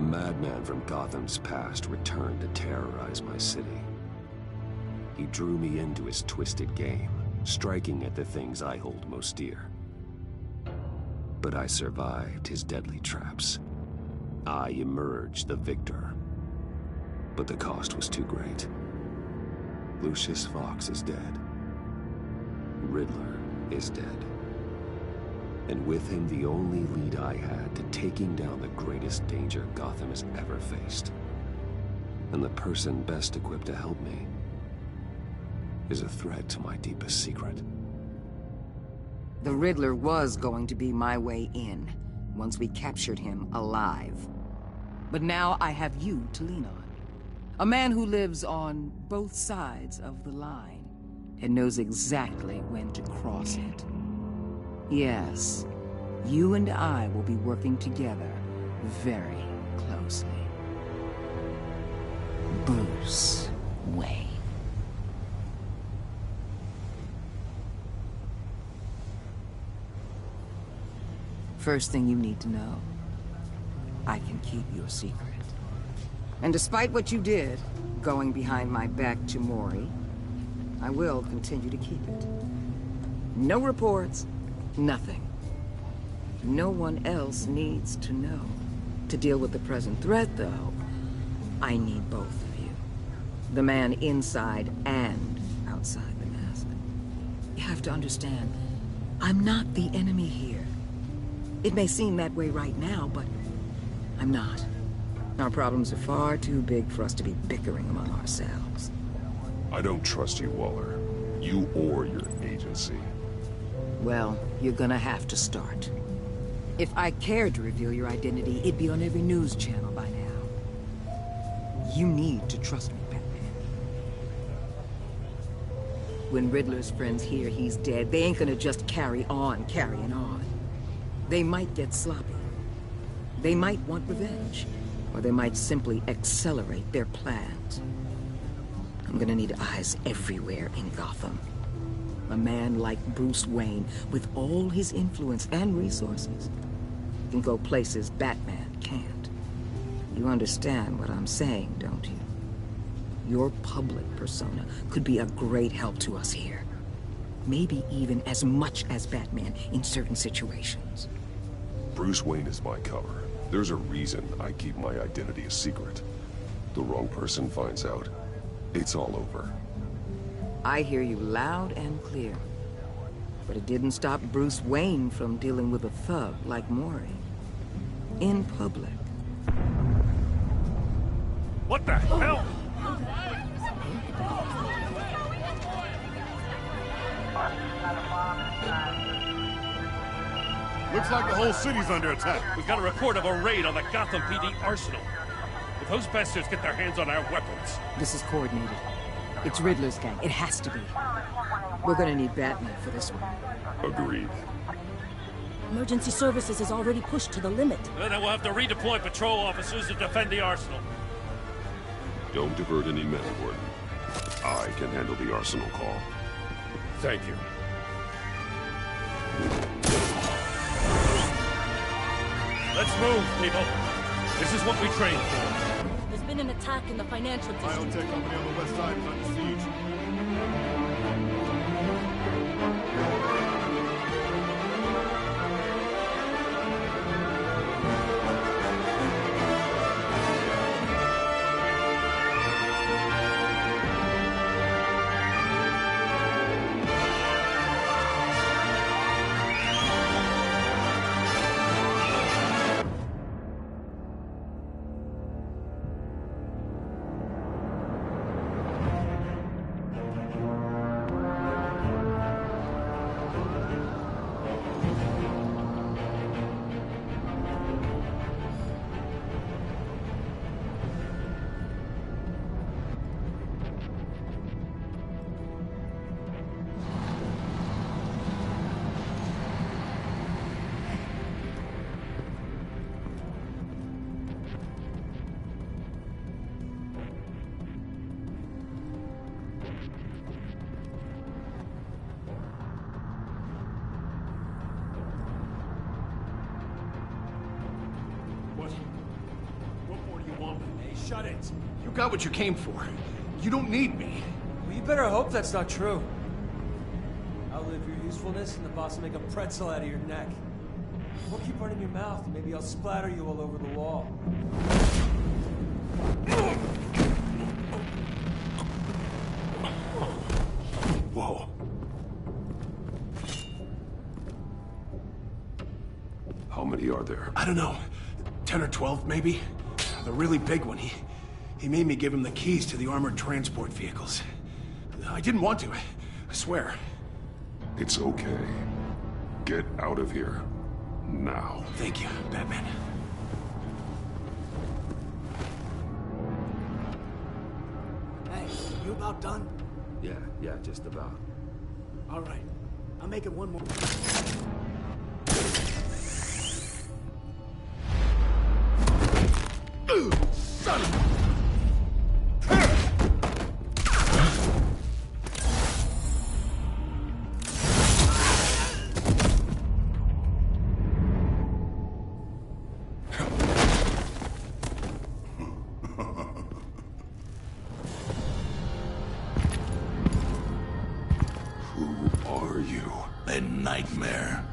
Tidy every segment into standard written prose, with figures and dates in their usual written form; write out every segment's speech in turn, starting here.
A madman from Gotham's past returned to terrorize my city. He drew me into his twisted game, striking at the things I hold most dear. But I survived his deadly traps. I emerged the victor. But the cost was too great. Lucius Fox is dead. Riddler is dead. And with him, the only lead I had to taking down the greatest danger Gotham has ever faced. And the person best equipped to help me is a threat to my deepest secret. The Riddler was going to be my way in, once we captured him alive. But now I have you to lean on. A man who lives on both sides of the line and knows exactly when to cross it. Yes, you and I will be working together very closely. Bruce Wayne. First thing you need to know, I can keep your secret. And despite what you did, going behind my back to Mori, I will continue to keep it. No reports, nothing. No one else needs to know. To deal with the present threat, though, I need both of you. The man inside and outside the mask. You have to understand, I'm not the enemy here. It may seem that way right now, but I'm not. Our problems are far too big for us to be bickering among ourselves. I don't trust you, Waller. You or your agency. Well, you're gonna have to start. If I cared to reveal your identity, it'd be on every news channel by now. You need to trust me, Batman. When Riddler's friends hear he's dead, they ain't gonna just carry on carrying on. They might get sloppy. They might want revenge. Or they might simply accelerate their plans. I'm gonna need eyes everywhere in Gotham. A man like Bruce Wayne, with all his influence and resources, can go places Batman can't. You understand what I'm saying, don't you? Your public persona could be a great help to us here. Maybe even as much as Batman in certain situations. Bruce Wayne is my cover. There's a reason I keep my identity a secret. The wrong person finds out, it's all over. I hear you loud and clear. But it didn't stop Bruce Wayne from dealing with a thug like Mori. In public. What the hell? Looks like the whole city's under attack. We've got a report of a raid on the Gotham PD arsenal. If those bastards get their hands on our weapons... This is coordinated. It's Riddler's gang. It has to be. We're gonna need Batman for this one. Agreed. Emergency services is already pushed to the limit. Then we'll have to redeploy patrol officers to defend the arsenal. Don't divert any men, Gordon. I can handle the arsenal call. Thank you. Let's move, people. This is what we trained for. There's been an attack in the financial district. Biotech company on the west side is under siege. Shut it. You got what you came for. You don't need me. Well, you better hope that's not true. Outlive your usefulness, and the boss will make a pretzel out of your neck. Or keep running your mouth, and maybe I'll splatter you all over the wall. Whoa. How many are there? I don't know. 10 or 12, maybe? The really big one, he made me give him the keys to the armored transport vehicles. I didn't want to, I swear. It's okay. Get out of here. Now. Thank you, Batman. Hey, you about done? Yeah, just about. All right. I'll make it one more. Son of a... A nightmare,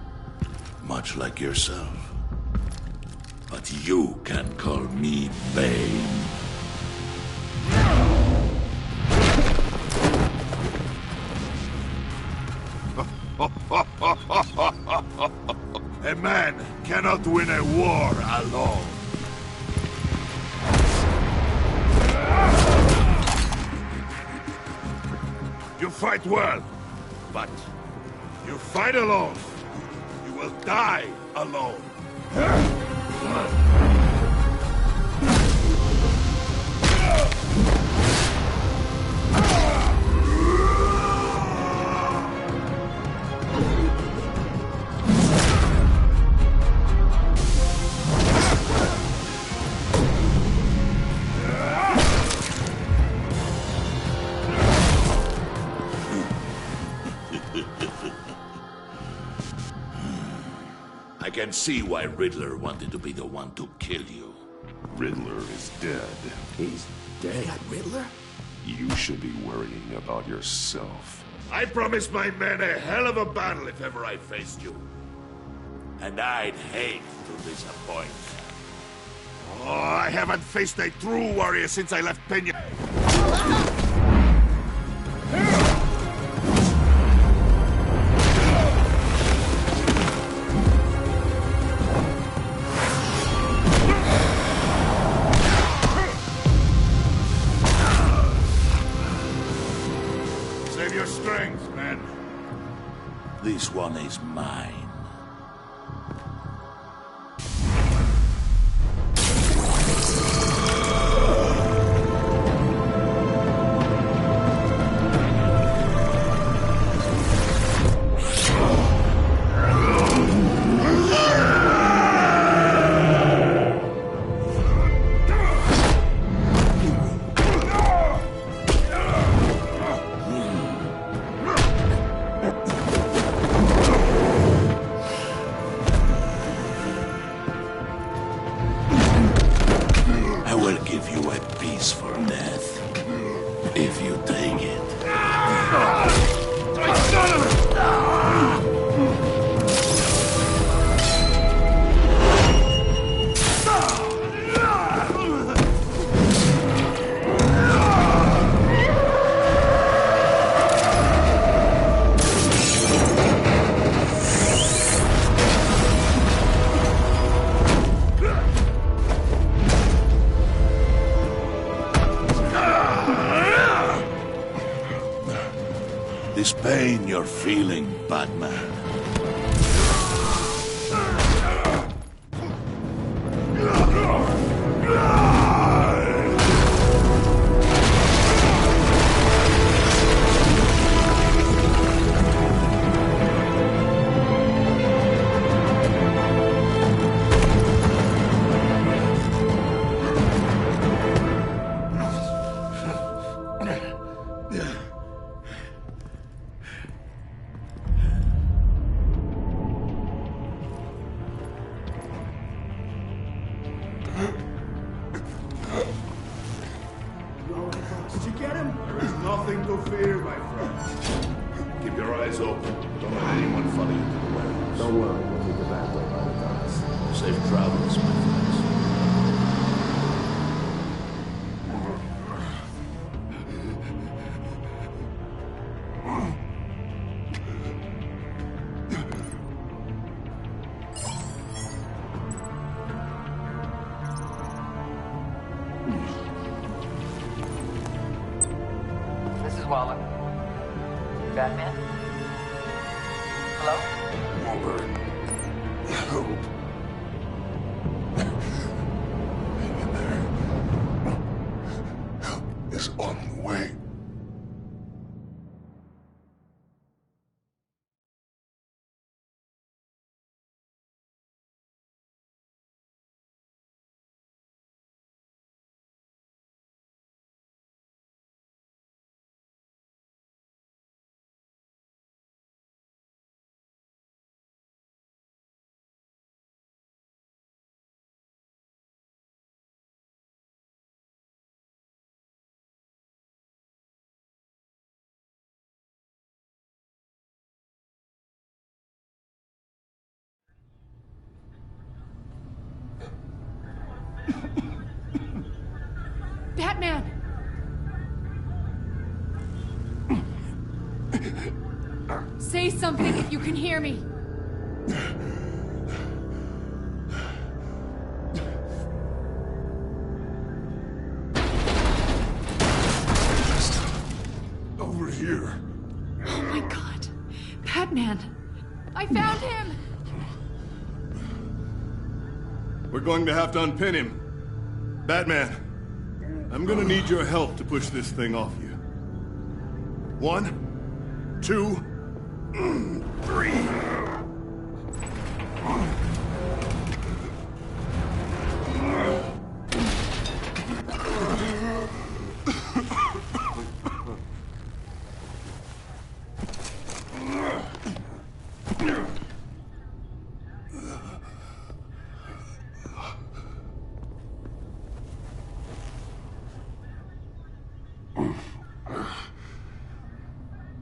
much like yourself. But you can call me Bane. A man cannot win a war alone. You fight well, but you fight alone. You will die alone. I can see why Riddler wanted to be the one to kill you. Riddler is dead. He's dead. That Riddler? You should be worrying about yourself. I promised my men a hell of a battle if ever I faced you. And I'd hate to disappoint. Oh, I haven't faced a true warrior since I left Peña. Save your strength, man. This one is mine. If you take it. This pain you're feeling, Batman. nothing to fear, my friend. Keep your eyes open. Don't let anyone follow you to the warehouse. Don't worry, we'll take the back way by the docks. Safe travels, my friends. This is Waller. Batman? Hello? Waller. Help. Hang in there. Help is on the way. Batman! Say something if you can hear me. Over here. Oh my God. Batman! I found him! We're going to have to unpin him. Batman, I'm gonna need your help to push this thing off you. 1, 2, 3.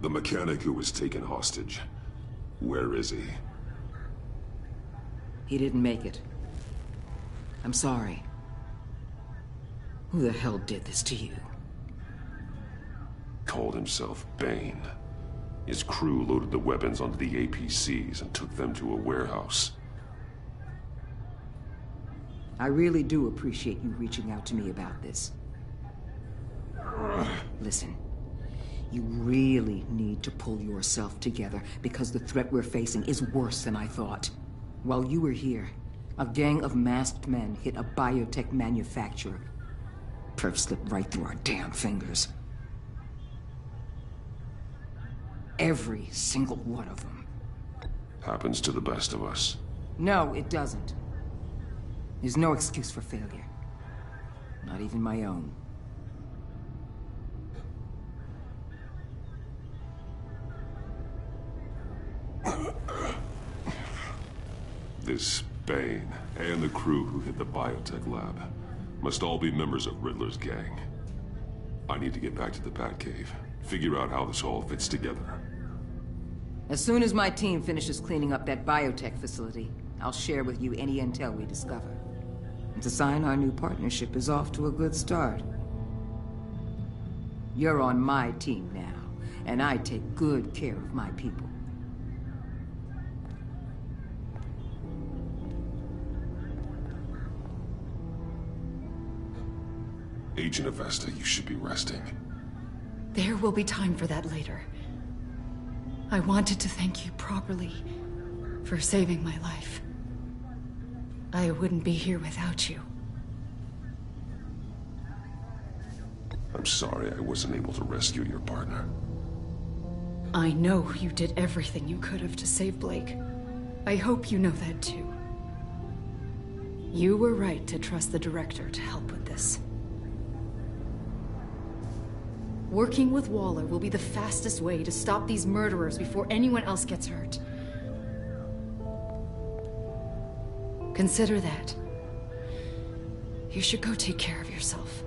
The mechanic who was taken hostage. Where is he? He didn't make it. I'm sorry. Who the hell did this to you? Called himself Bane. His crew loaded the weapons onto the APCs and took them to a warehouse. I really do appreciate you reaching out to me about this. Listen, you really need to pull yourself together because the threat we're facing is worse than I thought. While you were here, a gang of masked men hit a biotech manufacturer. Perf slipped right through our damn fingers. Every single one of them. Happens to the best of us. No, it doesn't. There's no excuse for failure. Not even my own. This Bane and the crew who hit the biotech lab must all be members of Riddler's gang. I need to get back to the Batcave, figure out how this all fits together. As soon as my team finishes cleaning up that biotech facility, I'll share with you any intel we discover. And to sign our new partnership is off to a good start. You're on my team now, and I take good care of my people. Agent Avesta, you should be resting. There will be time for that later. I wanted to thank you properly for saving my life. I wouldn't be here without you. I'm sorry I wasn't able to rescue your partner. I know you did everything you could have to save Blake. I hope you know that too. You were right to trust the director to help with this. Working with Waller will be the fastest way to stop these murderers before anyone else gets hurt. Consider that. You should go take care of yourself.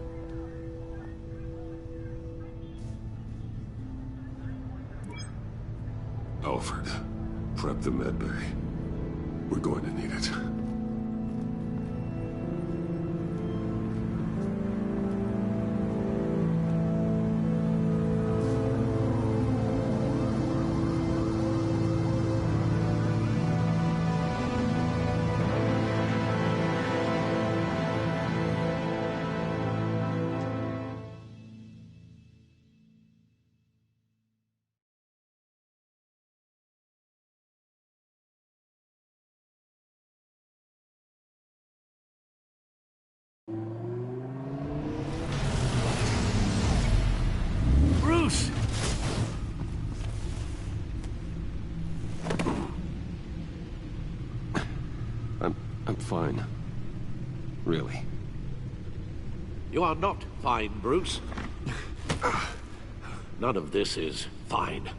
Alfred, prep the med bay. We're going to need it. Bruce! I'm fine. Really. You are not fine, Bruce. None of this is fine.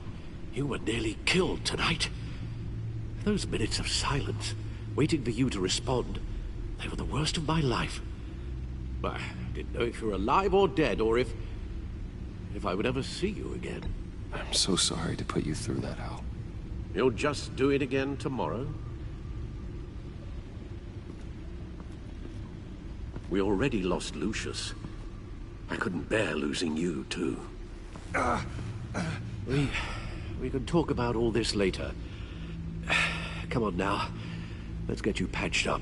You were nearly killed tonight. Those minutes of silence, waiting for you to respond, they were the worst of my life. I didn't know if you were alive or dead, or if I would ever see you again. I'm so sorry to put you through that, Al. You'll just do it again tomorrow? We already lost Lucius. I couldn't bear losing you, too. We can talk about all this later. Come on now. Let's get you patched up.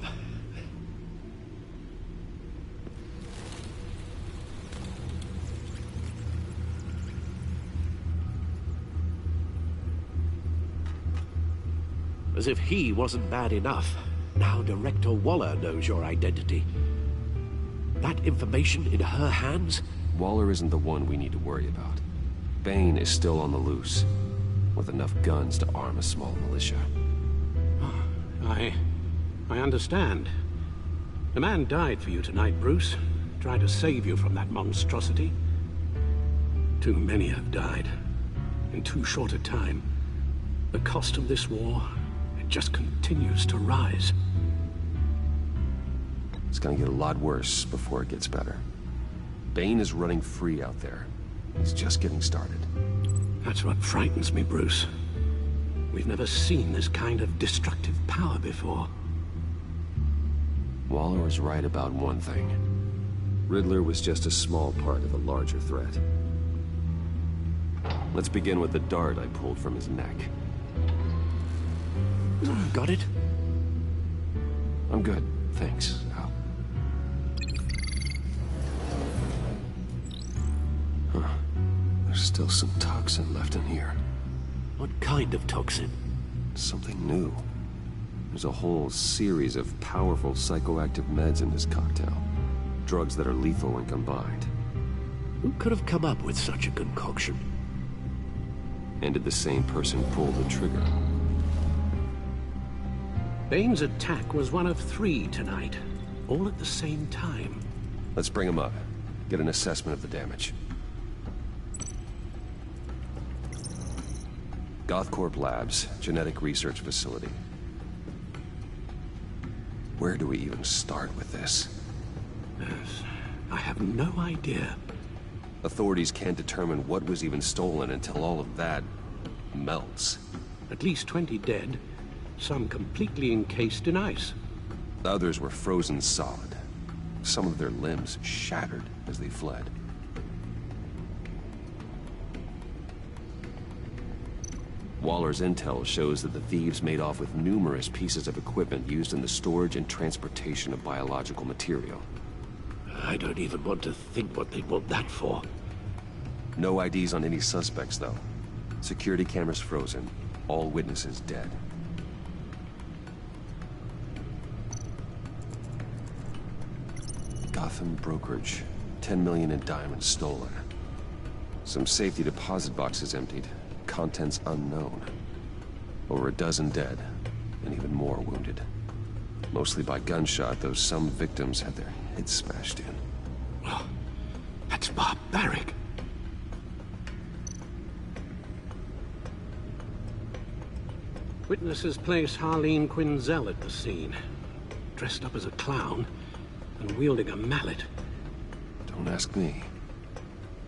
As if he wasn't bad enough, now Director Waller knows your identity. That information in her hands? Waller isn't the one we need to worry about. Bane is still on the loose, with enough guns to arm a small militia. I understand. The man died for you tonight, Bruce. Tried to save you from that monstrosity. Too many have died, in too short a time. The cost of this war, it just continues to rise. It's gonna get a lot worse before it gets better. Bane is running free out there. He's just getting started. That's what frightens me, Bruce. We've never seen this kind of destructive power before. Waller was right about one thing. Riddler was just a small part of a larger threat. Let's begin with the dart I pulled from his neck. Got it? I'm good, thanks, Al. Huh. There's still some toxin left in here. What kind of toxin? Something new. There's a whole series of powerful psychoactive meds in this cocktail. Drugs that are lethal when combined. Who could have come up with such a concoction? And did the same person pull the trigger? Bane's attack was one of 3 tonight, all at the same time. Let's bring him up. Get an assessment of the damage. Gothcorp Labs, genetic research facility. Where do we even start with this? Yes, I have no idea. Authorities can't determine what was even stolen until all of that melts. At least 20 dead, some completely encased in ice. Others were frozen solid. Some of their limbs shattered as they fled. Waller's intel shows that the thieves made off with numerous pieces of equipment used in the storage and transportation of biological material. I don't even want to think what they'd want that for. No IDs on any suspects, though. Security cameras frozen. All witnesses dead. Gotham brokerage. 10 million in diamonds stolen. Some safety deposit boxes emptied. Contents unknown. Over a dozen dead, and even more wounded. Mostly by gunshot, though some victims had their heads smashed in. Oh, that's barbaric. Witnesses place Harleen Quinzel at the scene, dressed up as a clown and wielding a mallet. Don't ask me.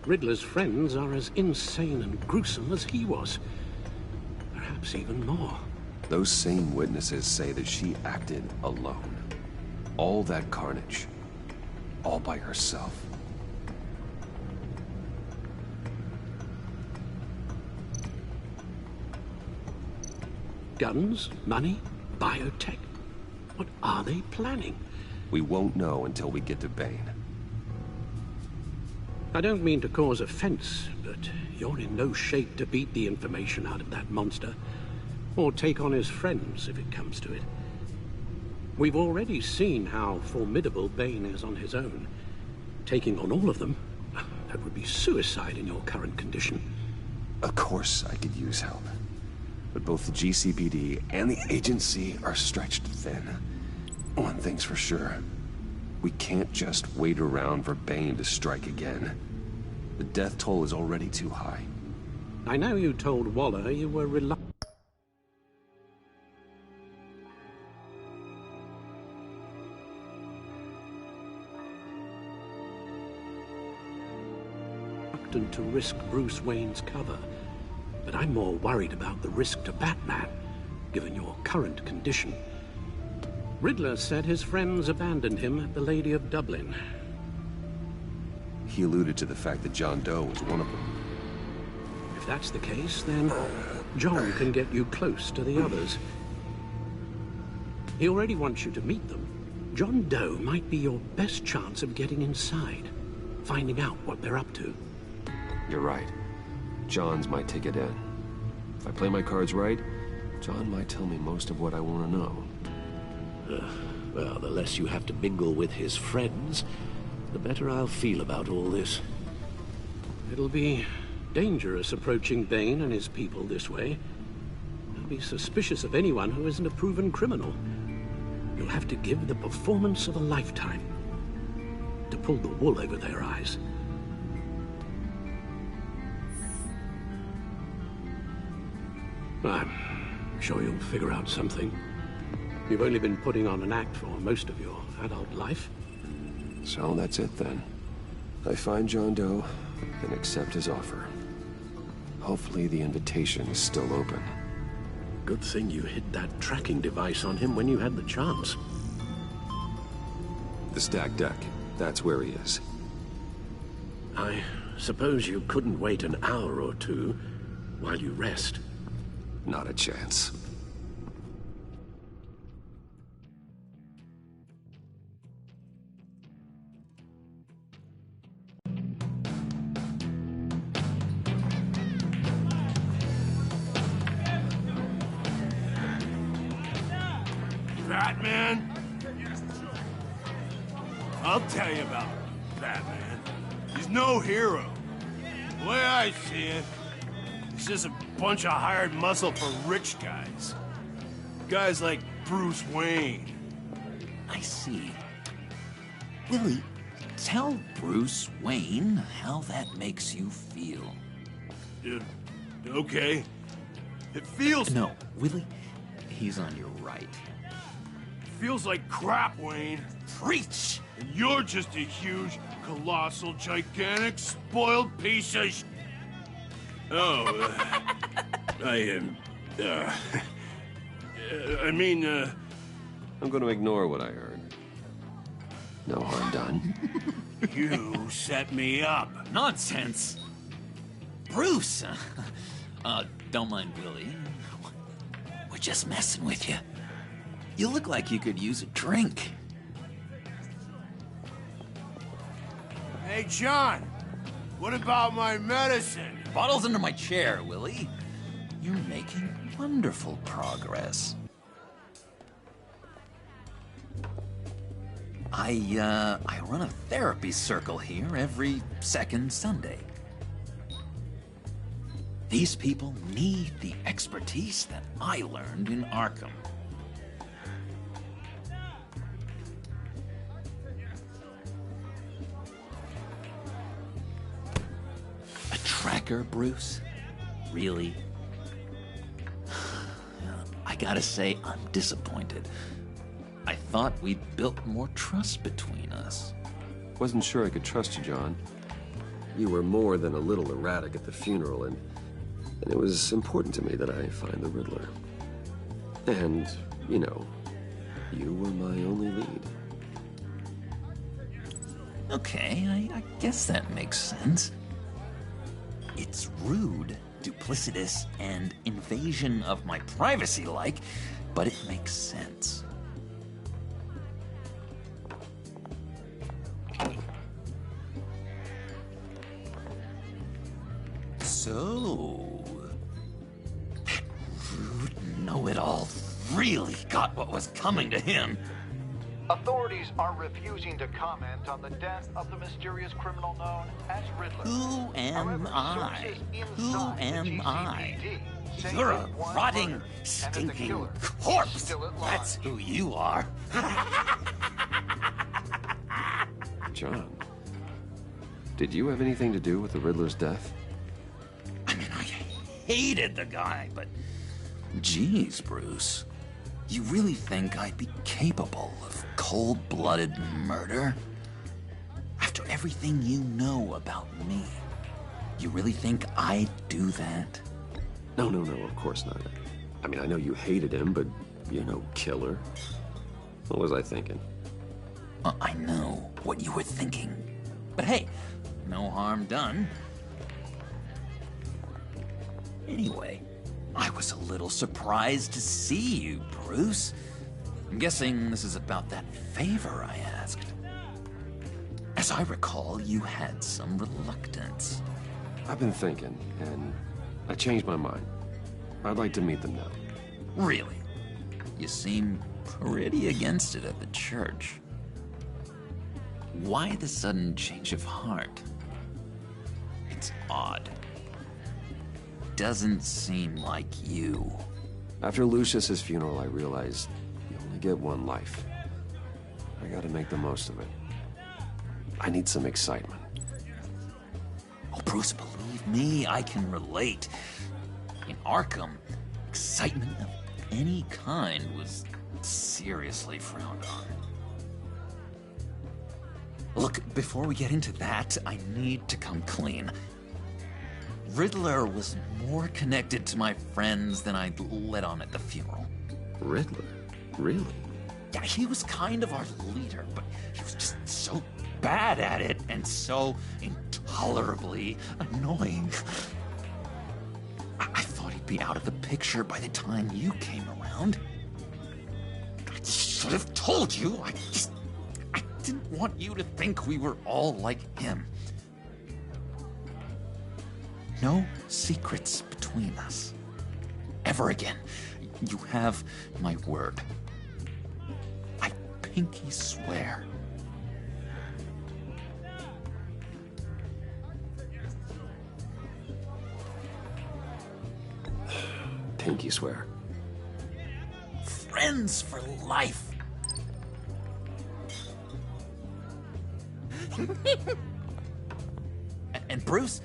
Riddler's friends are as insane and gruesome as he was. Perhaps perhaps even more. Those same witnesses say that she acted alone. All that carnage, all by herself. Guns, money, biotech. What are they planning? We won't know until we get to Bane. I don't mean to cause offense, but you're in no shape to beat the information out of that monster, or take on his friends if it comes to it. We've already seen how formidable Bane is on his own. Taking on all of them, that would be suicide in your current condition. Of course I could use help. But both the GCPD and the agency are stretched thin. One thing's for sure. We can't just wait around for Bane to strike again. The death toll is already too high. I know you told Waller you were reluctant to risk Bruce Wayne's cover, but I'm more worried about the risk to Batman, given your current condition. Riddler said his friends abandoned him at the Lady of Dublin. He alluded to the fact that John Doe was one of them. If that's the case, then John can get you close to the others. He already wants you to meet them. John Doe might be your best chance of getting inside, finding out what they're up to. You're right. John's my ticket in. If I play my cards right, John might tell me most of what I want to know. Well, the less you have to mingle with his friends, the better I'll feel about all this. It'll be dangerous approaching Bane and his people this way. They'll be suspicious of anyone who isn't a proven criminal. You'll have to give the performance of a lifetime to pull the wool over their eyes. I'm sure you'll figure out something. You've only been putting on an act for most of your adult life. So that's it then. I find John Doe and accept his offer. Hopefully the invitation is still open. Good thing you hid that tracking device on him when you had the chance. The stacked deck. That's where he is. I suppose you couldn't wait an hour or two while you rest. Not a chance. Batman? I'll tell you about Batman. He's no hero. The way I see it, he's just a bunch of hired muscle for rich guys. Guys like Bruce Wayne. I see. Willie, tell Bruce Wayne how that makes you feel. Okay. It feels... No, Willie, he's on your right. Feels like crap, Wayne. Preach! And you're just a huge, colossal, gigantic, spoiled piece of sh... Oh, I mean, I'm going to ignore what I heard. No harm done. You set me up. Nonsense! Bruce! Don't mind Willie. We're just messing with you. You look like you could use a drink. Hey, John. What about my medicine? Bottle's under my chair, Willie. You're making wonderful progress. I run a therapy circle here every second Sunday. These people need the expertise that I learned in Arkham. A tracker, Bruce? Really? I gotta say, I'm disappointed. I thought we'd built more trust between us. Wasn't sure I could trust you, John. You were more than a little erratic at the funeral, and And it was important to me that I find the Riddler. And, you know, you were my only lead. Okay, I guess that makes sense. It's rude, duplicitous, and invasion of my privacy-like, but it makes sense. So, that rude know-it-all really got what was coming to him. Authorities are refusing to comment on the death of the mysterious criminal known as Riddler. Who am I? Who am I? You're a rotting, stinking corpse. That's who you are. John, did you have anything to do with the Riddler's death? I mean, I hated the guy, but geez, Bruce. You really think I'd be capable of cold-blooded murder? After everything you know about me, you really think I'd do that? No, of course not. I mean, I know you hated him, but you're no killer. What was I thinking? I know what you were thinking. But hey, no harm done. Anyway, I was a little surprised to see you, Bruce. I'm guessing this is about that favor I asked. As I recall, you had some reluctance. I've been thinking, and I changed my mind. I'd like to meet them now. Really? You seem pretty against it at the church. Why the sudden change of heart? It's odd. Doesn't seem like you. After Lucius's funeral, I realized you only get one life. I gotta make the most of it. I need some excitement. Oh, Bruce, believe me, I can relate. In Arkham, excitement of any kind was seriously frowned on. Look, before we get into that, I need to come clean. Riddler was more connected to my friends than I'd let on at the funeral. Riddler? Really? Yeah, he was kind of our leader, but he was just so bad at it and so intolerably annoying. I thought he'd be out of the picture by the time you came around. I should have told you. I didn't want you to think we were all like him. No secrets between us. Ever again. You have my word. I pinky swear. Pinky swear. Friends for life. And Bruce,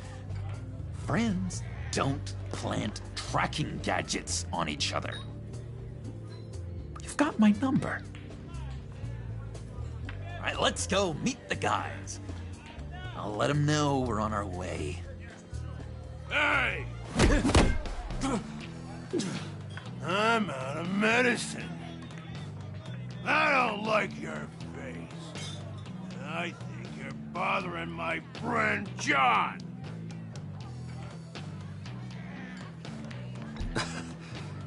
friends don't plant tracking gadgets on each other. You've got my number. All right, let's go meet the guys. I'll let them know we're on our way. Hey! I'm out of medicine. I don't like your face. I think you're bothering my friend John.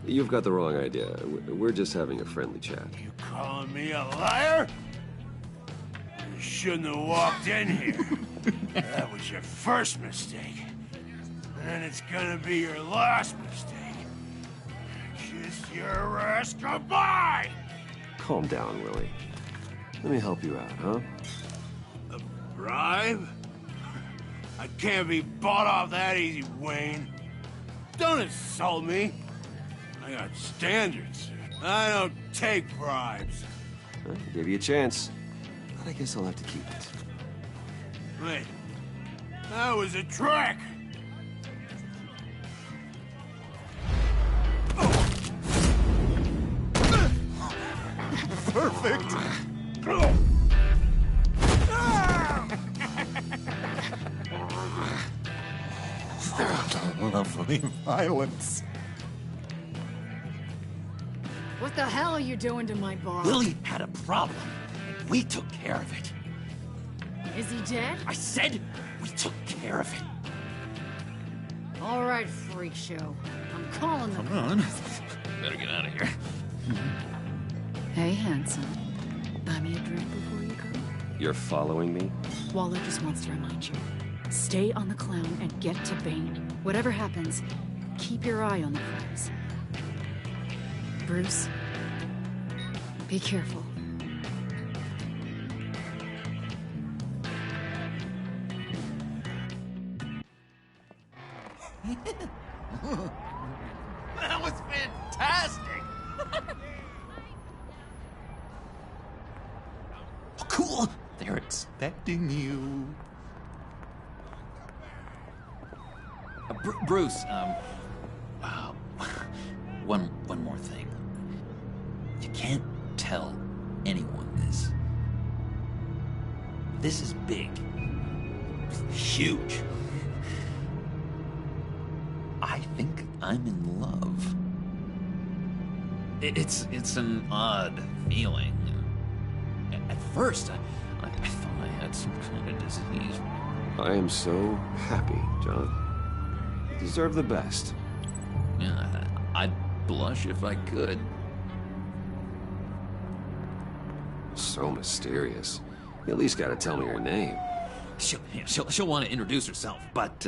You've got the wrong idea. We're just having a friendly chat. You calling me a liar? You shouldn't have walked in here. That was your first mistake. And it's gonna be your last mistake. Kiss your ass goodbye! Calm down, Willie. Let me help you out, huh? A bribe? I can't be bought off that easy, Wayne. Don't insult me. I got standards. I don't take bribes. Well, I gave you a chance, but I guess I'll have to keep it. Wait. That was a trick! Perfect! For the love unearthly violence. What the hell are you doing to my bar? Lily had a problem. We took care of it. Is he dead? I said we took care of it. All right, freak show. I'm calling them. Come on. Better get out of here. Hey, handsome. Buy me a drink before you go. You're following me? Waller just wants to remind you. Stay on the clown and get to Bane. Whatever happens, keep your eye on the prize. Bruce, be careful. That was fantastic! Oh, cool! They're expecting you. Bruce, one more thing. You can't tell anyone this. This is big. Huge. I think I'm in love. It's an odd feeling. At first, I thought I had some kind of disease. I am so happy, John. You deserve the best. Yeah, I'd blush if I could. So mysterious. You at least gotta tell me your name. She'll want to introduce herself, but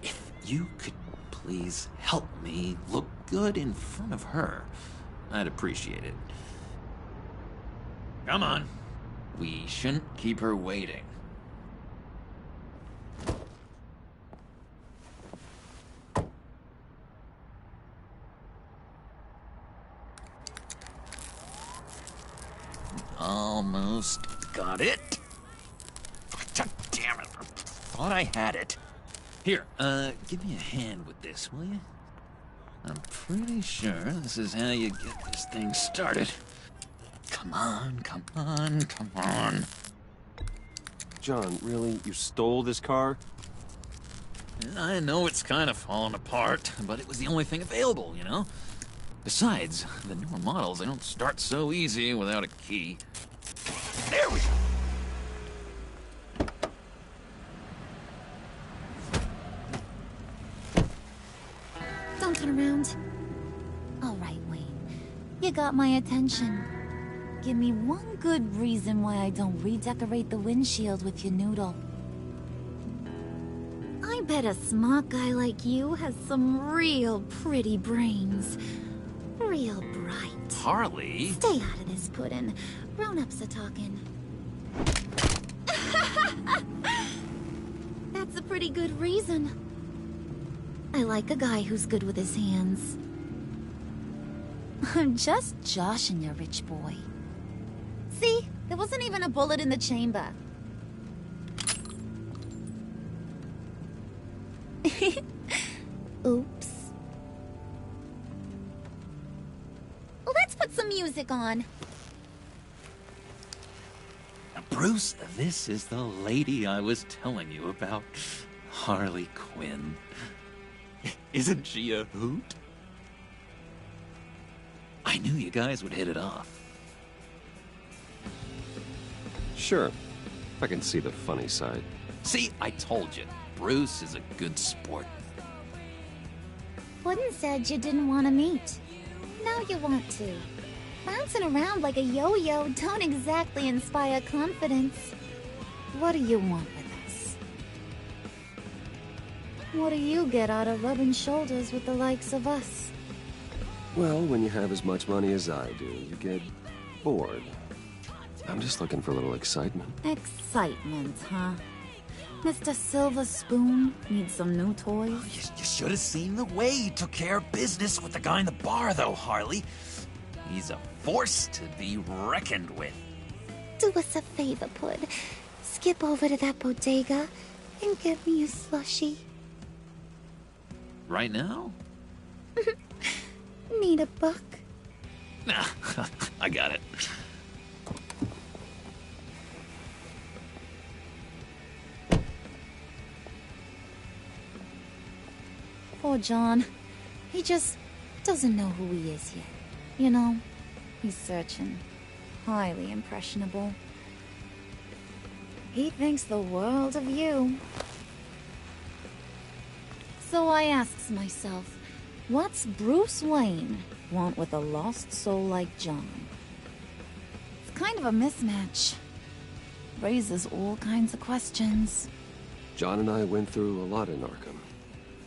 if you could please help me look good in front of her, I'd appreciate it. Come on. We shouldn't keep her waiting. Almost got it. God damn it. I thought I had it. Here, give me a hand with this, will you? I'm pretty sure this is how you get this thing started. Come on, come on, come on. John, really? You stole this car? I know it's kind of falling apart, but it was the only thing available, you know? Besides, the newer models, they don't start so easy without a key. There we go! Don't turn around. All right, Wayne. You got my attention. Give me one good reason why I don't redecorate the windshield with your noodle. I bet a smart guy like you has some real pretty brains. Real bright. Harley? Stay out of this, Puddin'. Grown-ups are talking. That's a pretty good reason. I like a guy who's good with his hands. I'm just joshing you, rich boy. See? There wasn't even a bullet in the chamber. Oops. Let's put some music on. Bruce, this is the lady I was telling you about. Harley Quinn. Isn't she a hoot? I knew you guys would hit it off. Sure. I can see the funny side. See, I told you. Bruce is a good sport. Puddin' said you didn't want to meet. Now you want to. Bouncing around like a yo-yo don't exactly inspire confidence. What do you want with us? What do you get out of rubbing shoulders with the likes of us? Well, when you have as much money as I do, you get bored. I'm just looking for a little excitement. Excitement, huh? Mr. Silver Spoon needs some new toys? You should have seen the way he took care of business with the guy in the bar, though, Harley. He's a force to be reckoned with. Do us a favor, Pud. Skip over to that bodega and get me a slushie. Right now? Need a buck? Nah, I got it. Poor John. He just doesn't know who he is yet. You know, he's searching. Highly impressionable. He thinks the world of you. So I asks myself, what's Bruce Wayne want with a lost soul like John? It's kind of a mismatch. Raises all kinds of questions. John and I went through a lot in Arkham.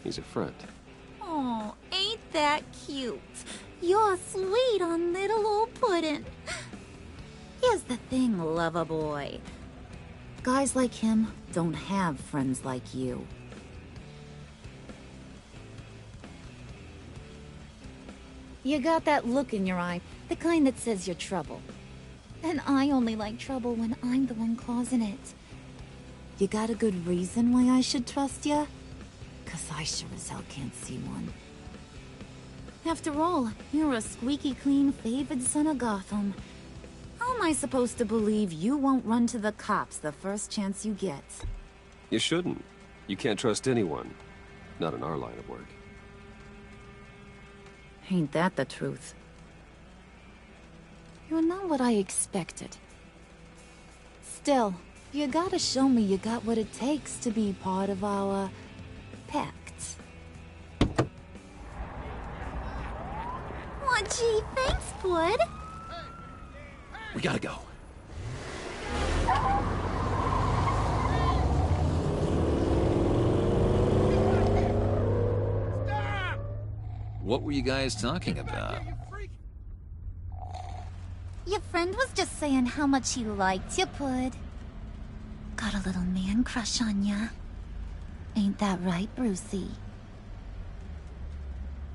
He's a friend. Oh, ain't that cute? You're sweet on little old puddin'. Here's the thing, lover boy. Guys like him don't have friends like you. You got that look in your eye, the kind that says you're trouble. And I only like trouble when I'm the one causing it. You got a good reason why I should trust you? 'Cause I sure as hell can't see one. After all, you're a squeaky clean favored son of Gotham. How am I supposed to believe you won't run to the cops the first chance you get? You shouldn't. You can't trust anyone. Not in our line of work. Ain't that the truth? You're not what I expected. Still, you gotta show me you got what it takes to be part of our pact. Oh, gee, thanks, bud. We gotta go. What were you guys talking about? Your friend was just saying how much he liked you, Pud. Got a little man crush on ya. Ain't that right, Brucey?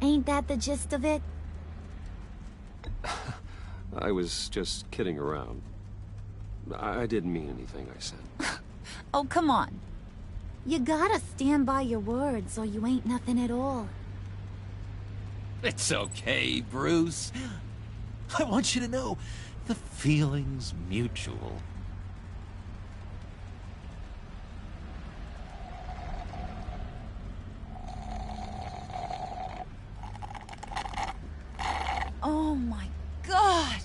Ain't that the gist of it? I was just kidding around. I didn't mean anything I said. Oh, come on. You gotta stand by your words or you ain't nothing at all. It's okay, Bruce. I want you to know the feeling's mutual. Oh my god!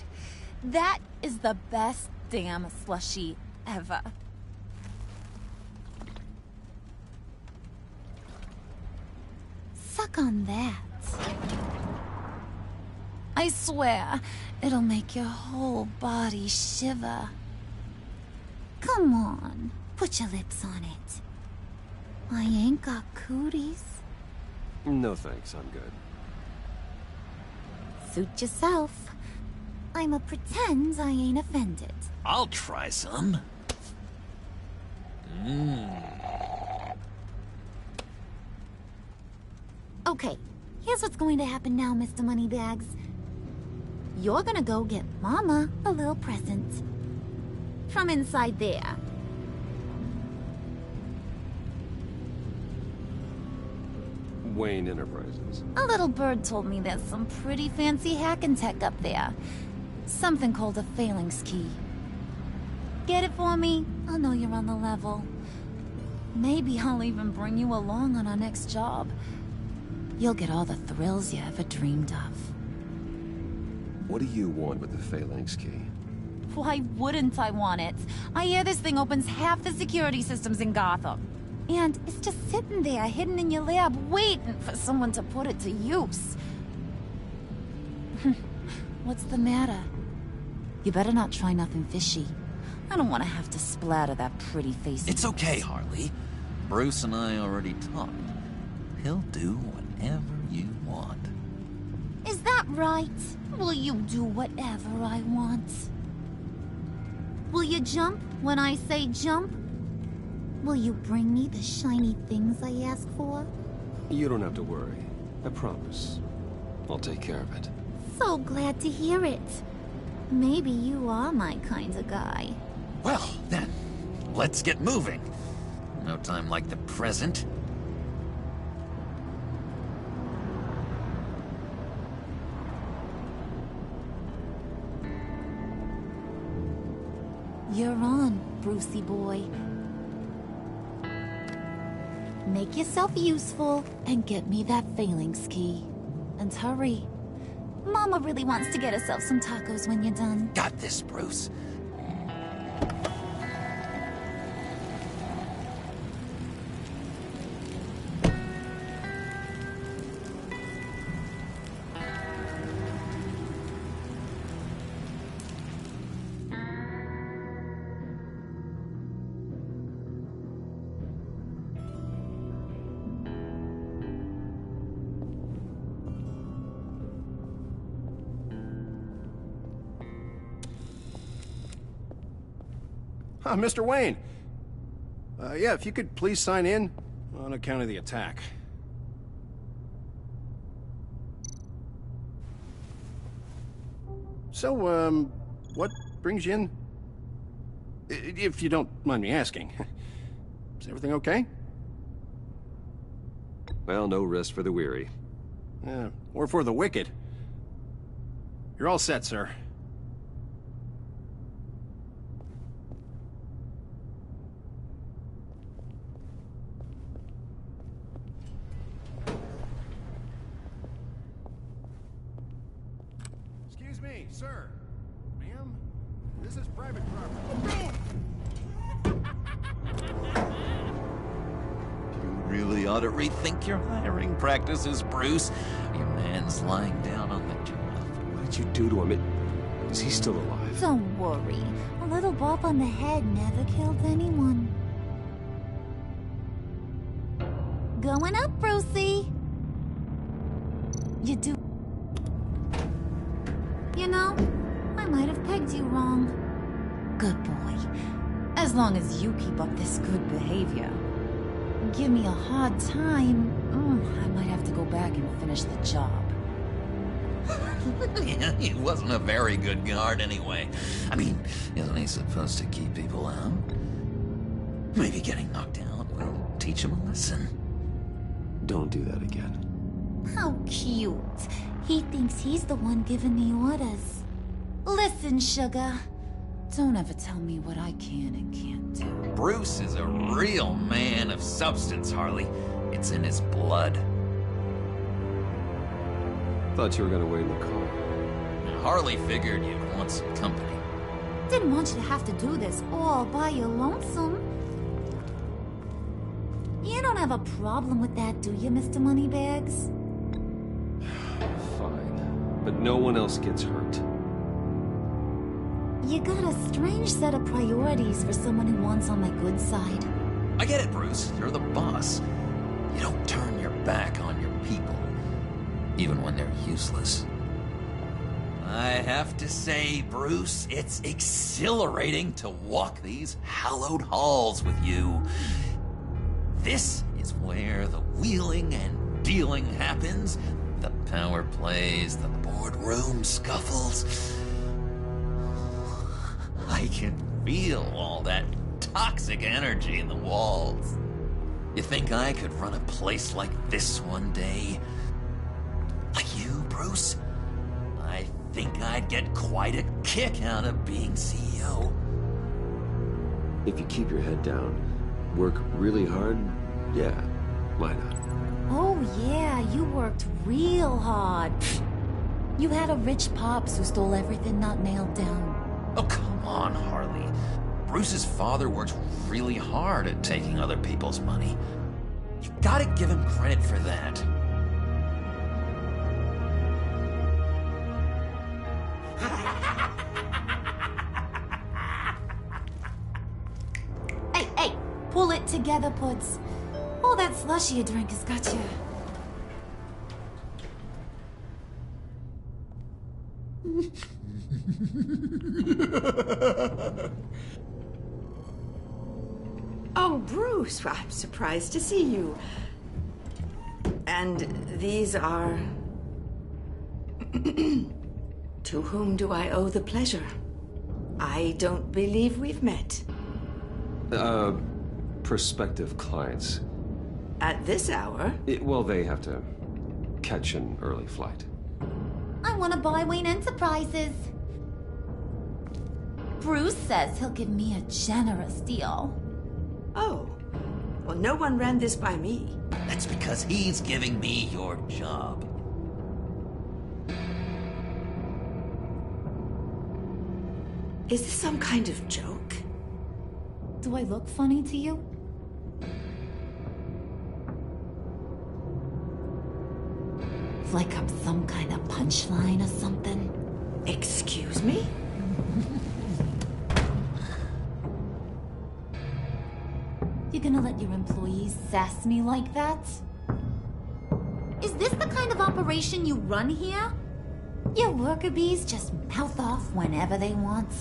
That is the best damn slushie ever. Suck on that. I swear, it'll make your whole body shiver. Come on, put your lips on it. I ain't got cooties. No thanks, I'm good. Suit yourself. I'ma pretend I ain't offended. I'll try some. Okay, here's what's going to happen now, Mr. Moneybags. You're gonna go get Mama a little present. From inside there. Wayne Enterprises. A little bird told me there's some pretty fancy hacking tech up there. Something called a phalanx key. Get it for me? I'll know you're on the level. Maybe I'll even bring you along on our next job. You'll get all the thrills you ever dreamed of. What do you want with the phalanx key? Why wouldn't I want it? I hear this thing opens half the security systems in Gotham. And it's just sitting there, hidden in your lab, waiting for someone to put it to use. What's the matter? You better not try nothing fishy. I don't want to have to splatter that pretty face. It's okay, Harley. Bruce and I already talked. He'll do whatever you want. Is that right? Will you do whatever I want? Will you jump when I say jump? Will you bring me the shiny things I ask for? You don't have to worry. I promise. I'll take care of it. So glad to hear it. Maybe you are my kind of guy. Well, then, let's get moving. No time like the present. You're on, Brucey boy. Make yourself useful and get me that phalanx key. And hurry. Mama really wants to get herself some tacos when you're done. Got this, Bruce. Mr. Wayne. Yeah, if you could please sign in on account of the attack. So, what brings you in? If you don't mind me asking. Is everything okay? Well, no rest for the weary. Or for the wicked. You're all set, sir. Excuse me, sir. Ma'am? This is private property. You really ought to rethink your hiring practices, Bruce. Your man's lying down on the job. What did you do to him? Is he still alive? Don't worry. A little bump on the head never killed anyone. Going up, Brucey. You do... You know, I might have pegged you wrong. Good boy. As long as you keep up this good behavior. Give me a hard time, I might have to go back and finish the job. Yeah, he wasn't a very good guard anyway. I mean, isn't he supposed to keep people out? Maybe getting knocked out will teach him a lesson. Don't do that again. How cute. He thinks he's the one giving the orders. Listen, sugar. Don't ever tell me what I can and can't do. Bruce is a real man of substance, Harley. It's in his blood. Thought you were gonna wait in the car. Harley figured you'd want some company. Didn't want you to have to do this all by your lonesome. You don't have a problem with that, do you, Mr. Moneybags? Fine. But no one else gets hurt. You got a strange set of priorities for someone who wants on my good side. I get it, Bruce. You're the boss. You don't turn your back on your people, even when they're useless. I have to say, Bruce, it's exhilarating to walk these hallowed halls with you. This is where the wheeling and dealing happens, the power plays, the boardroom scuffles. I can feel all that toxic energy in the walls. You think I could run a place like this one day? Like you, Bruce? I think I'd get quite a kick out of being CEO. If you keep your head down, work really hard, yeah, why not? Oh yeah, you worked real hard. You had a rich pops who stole everything not nailed down. Oh, come on, Harley. Bruce's father worked really hard at taking other people's money. You gotta give him credit for that. Hey, pull it together, Puds. All that slushy you drink has got you. Oh, Bruce, I'm surprised to see you. And these are... To whom do I owe the pleasure? I don't believe we've met. Prospective clients. At this hour? Well, they have to catch an early flight. I want to buy Wayne Enterprises. Bruce says he'll give me a generous deal. Oh, Well, no one ran this by me. That's because he's giving me your job. Is this some kind of joke? Do I look funny to you? Like I'm some kind of punchline or something? Excuse me? You gonna let your employees sass me like that? Is this the kind of operation you run here? Your worker bees just mouth off whenever they want.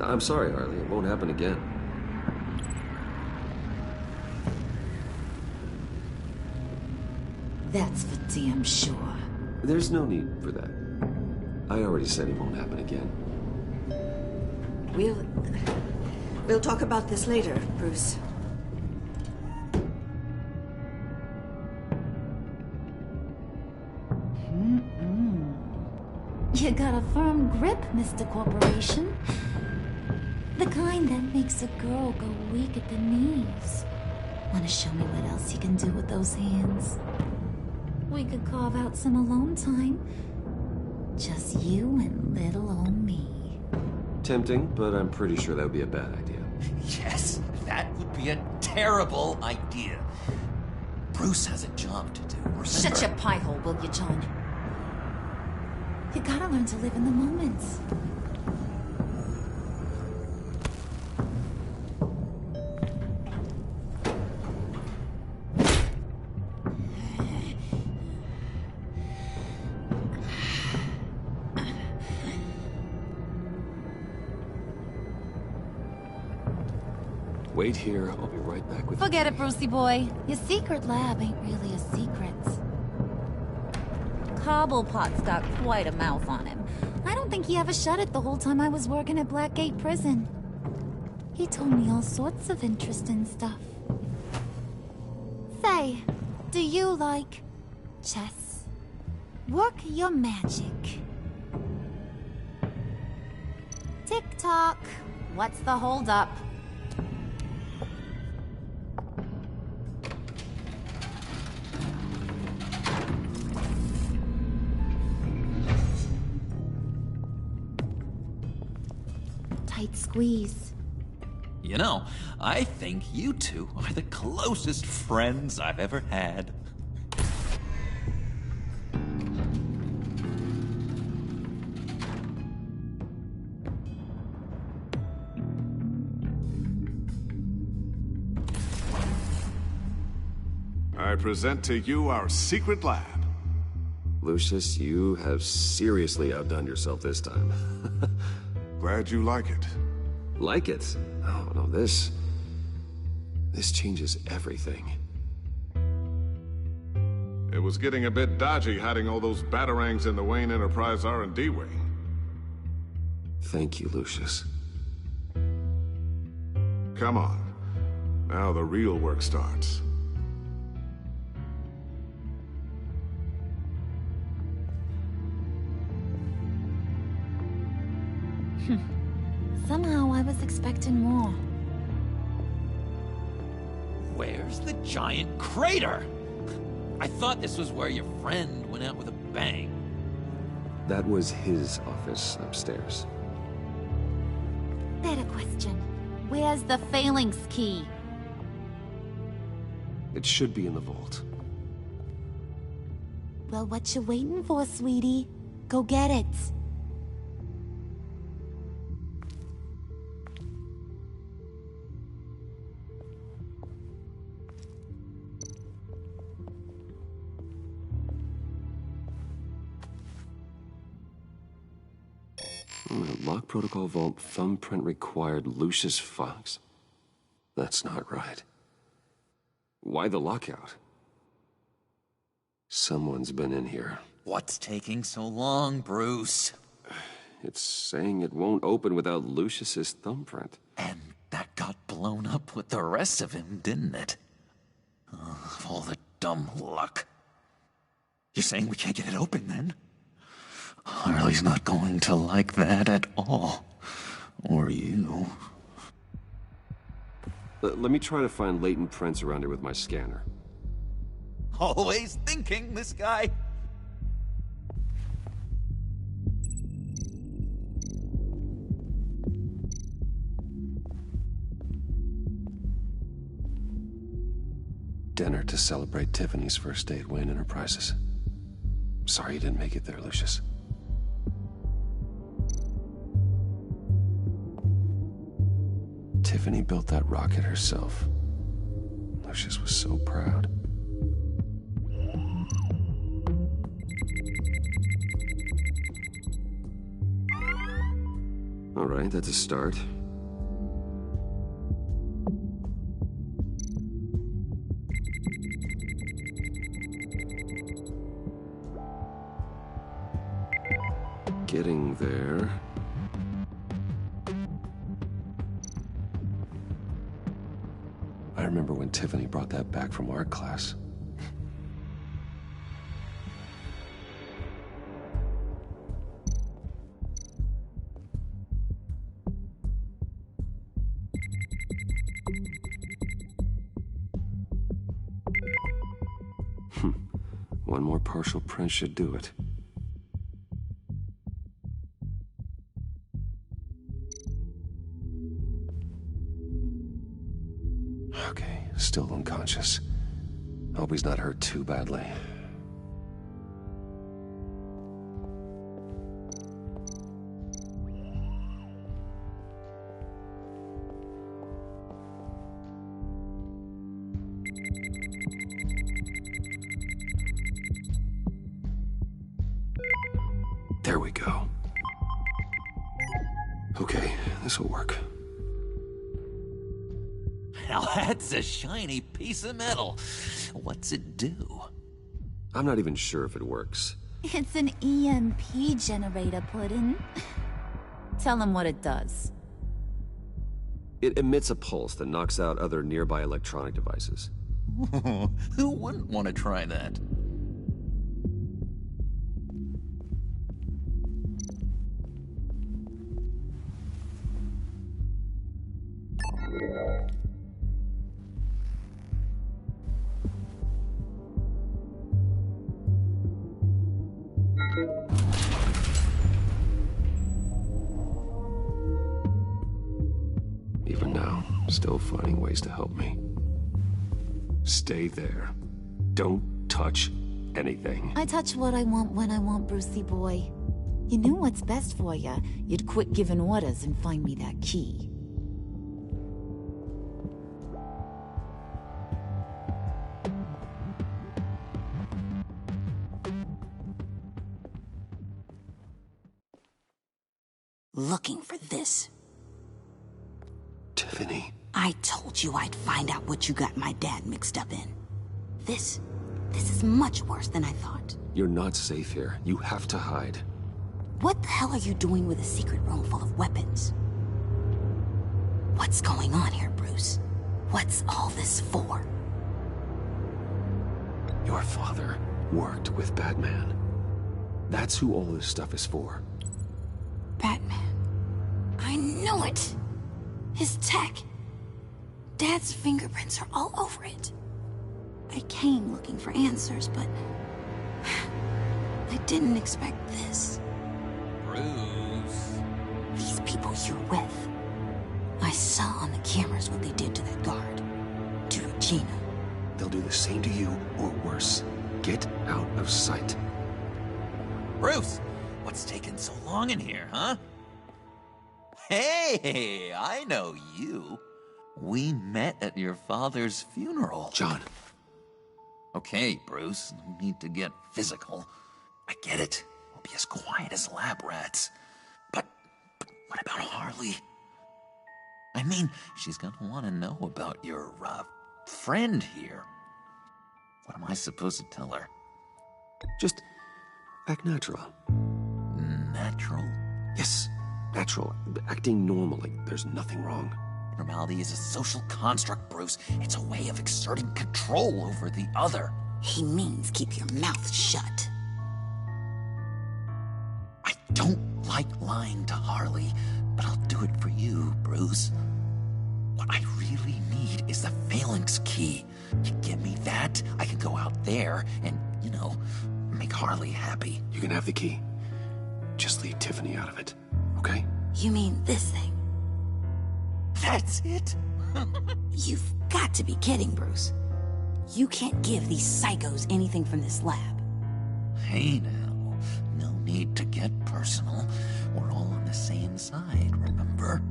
I'm sorry, Harley. It won't happen again. That's for damn sure. There's no need for that. I already said it won't happen again. We'll talk about this later, Bruce. You got a firm grip, Mr. Corporation. The kind that makes a girl go weak at the knees. Wanna show me what else you can do with those hands? We could carve out some alone time. Just you and little old me. Tempting, but I'm pretty sure that would be a bad idea. Yes, that would be a terrible idea. Bruce has a job to do. Remember? Shut your pie hole, will you, John? You gotta learn to live in the moment. Wait here. I'll be right back with Forget it, Brucey boy. Your secret lab ain't really a secret. Cobblepot's got quite a mouth on him. I don't think he ever shut it the whole time I was working at Blackgate Prison. He told me all sorts of interesting stuff. Say, do you like chess? Work your magic. Tick-tock. What's the holdup? Tight squeeze. You know, I think you two are the closest friends I've ever had. I present to you our secret lab. Lucius, you have seriously outdone yourself this time. Glad you like it. Like it? Oh, no, this changes everything. It was getting a bit dodgy hiding all those batarangs in the Wayne Enterprise R&D wing. Thank you, Lucius. Come on. Now the real work starts. Somehow I was expecting more. Where's the giant crater? I thought this was where your friend went out with a bang. That was his office upstairs. Better question. Where's the phalanx key? It should be in the vault. Well, what you waiting for, sweetie? Go get it. Lock protocol vault thumbprint required Lucius Fox. That's not right. Why the lockout? Someone's been in here. What's taking so long, Bruce? It's saying it won't open without Lucius's thumbprint. And that got blown up with the rest of him, didn't it? Oh, all the dumb luck. You're saying we can't get it open, then? Harley's not going to like that at all. Or you. Let me try to find latent prints around here with my scanner. Always thinking, this guy. Dinner to celebrate Tiffany's first day at Wayne Enterprises. Sorry you didn't make it there, Lucius. Tiffany built that rocket herself. Lucius was so proud. All right, that's a start. Getting there. I remember when Tiffany brought that back from art class. One more partial print should do it. Okay, still unconscious. Hope he's not hurt too badly. There we go. Okay, this'll work. Now that's a shiny piece of metal. What's it do? I'm not even sure if it works. It's an EMP generator, Puddin'. Tell him what it does. It emits a pulse that knocks out other nearby electronic devices. Who wouldn't want to try that? Even now, still finding ways to help me. Stay there. Don't touch anything. I touch what I want when I want, Brucey boy. You knew what's best for you. You'd quit giving orders and find me that key. Looking for this. Tiffany. I told you I'd find out what you got my dad mixed up in. This is much worse than I thought. You're not safe here. You have to hide. What the hell are you doing with a secret room full of weapons? What's going on here, Bruce? What's all this for? Your father worked with Batman. That's who all this stuff is for. Batman. I knew it! His tech. Dad's fingerprints are all over it. I came looking for answers, but I didn't expect this. Bruce. These people you're with. I saw on the cameras what they did to that guard. To Regina. They'll do the same to you, or worse. Get out of sight. Bruce, what's taking so long in here, huh? Hey, I know you. We met at your father's funeral. John. Okay, Bruce, no need to get physical. I get it. We'll be as quiet as lab rats. But what about Harley? I mean, she's gonna want to know about your, friend here. What am I supposed to tell her? Just act natural. Natural? Yes, natural. Acting normally. There's nothing wrong. Normality is a social construct, Bruce. It's a way of exerting control over the other. He means keep your mouth shut. I don't like lying to Harley, but I'll do it for you, Bruce. What I really really need is the phalanx key. You get me that, I can go out there and, you know, make Harley happy. You can have the key. Just leave Tiffany out of it, okay? You mean this thing? That's it? You've got to be kidding, Bruce. You can't give these psychos anything from this lab. Hey now, no need to get personal. We're all on the same side, remember?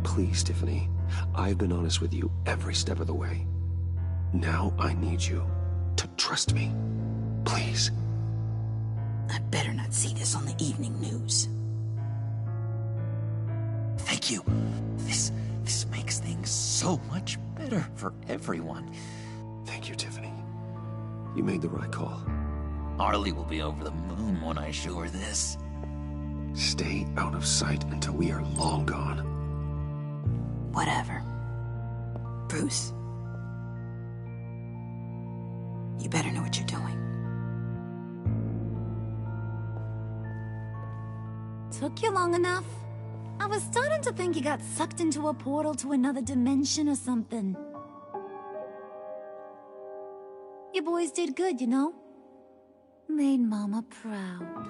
Please, Tiffany. I've been honest with you every step of the way. Now I need you to trust me. Please. I better not see this on the evening news. Thank you. This makes things so much better for everyone. Thank you, Tiffany. You made the right call. Harley will be over the moon when I show her this. Stay out of sight until we are long gone. Whatever. Bruce. You better know what you're doing. Took you long enough? I was starting to think you got sucked into a portal to another dimension or something. You boys did good, you know? Made Mama proud.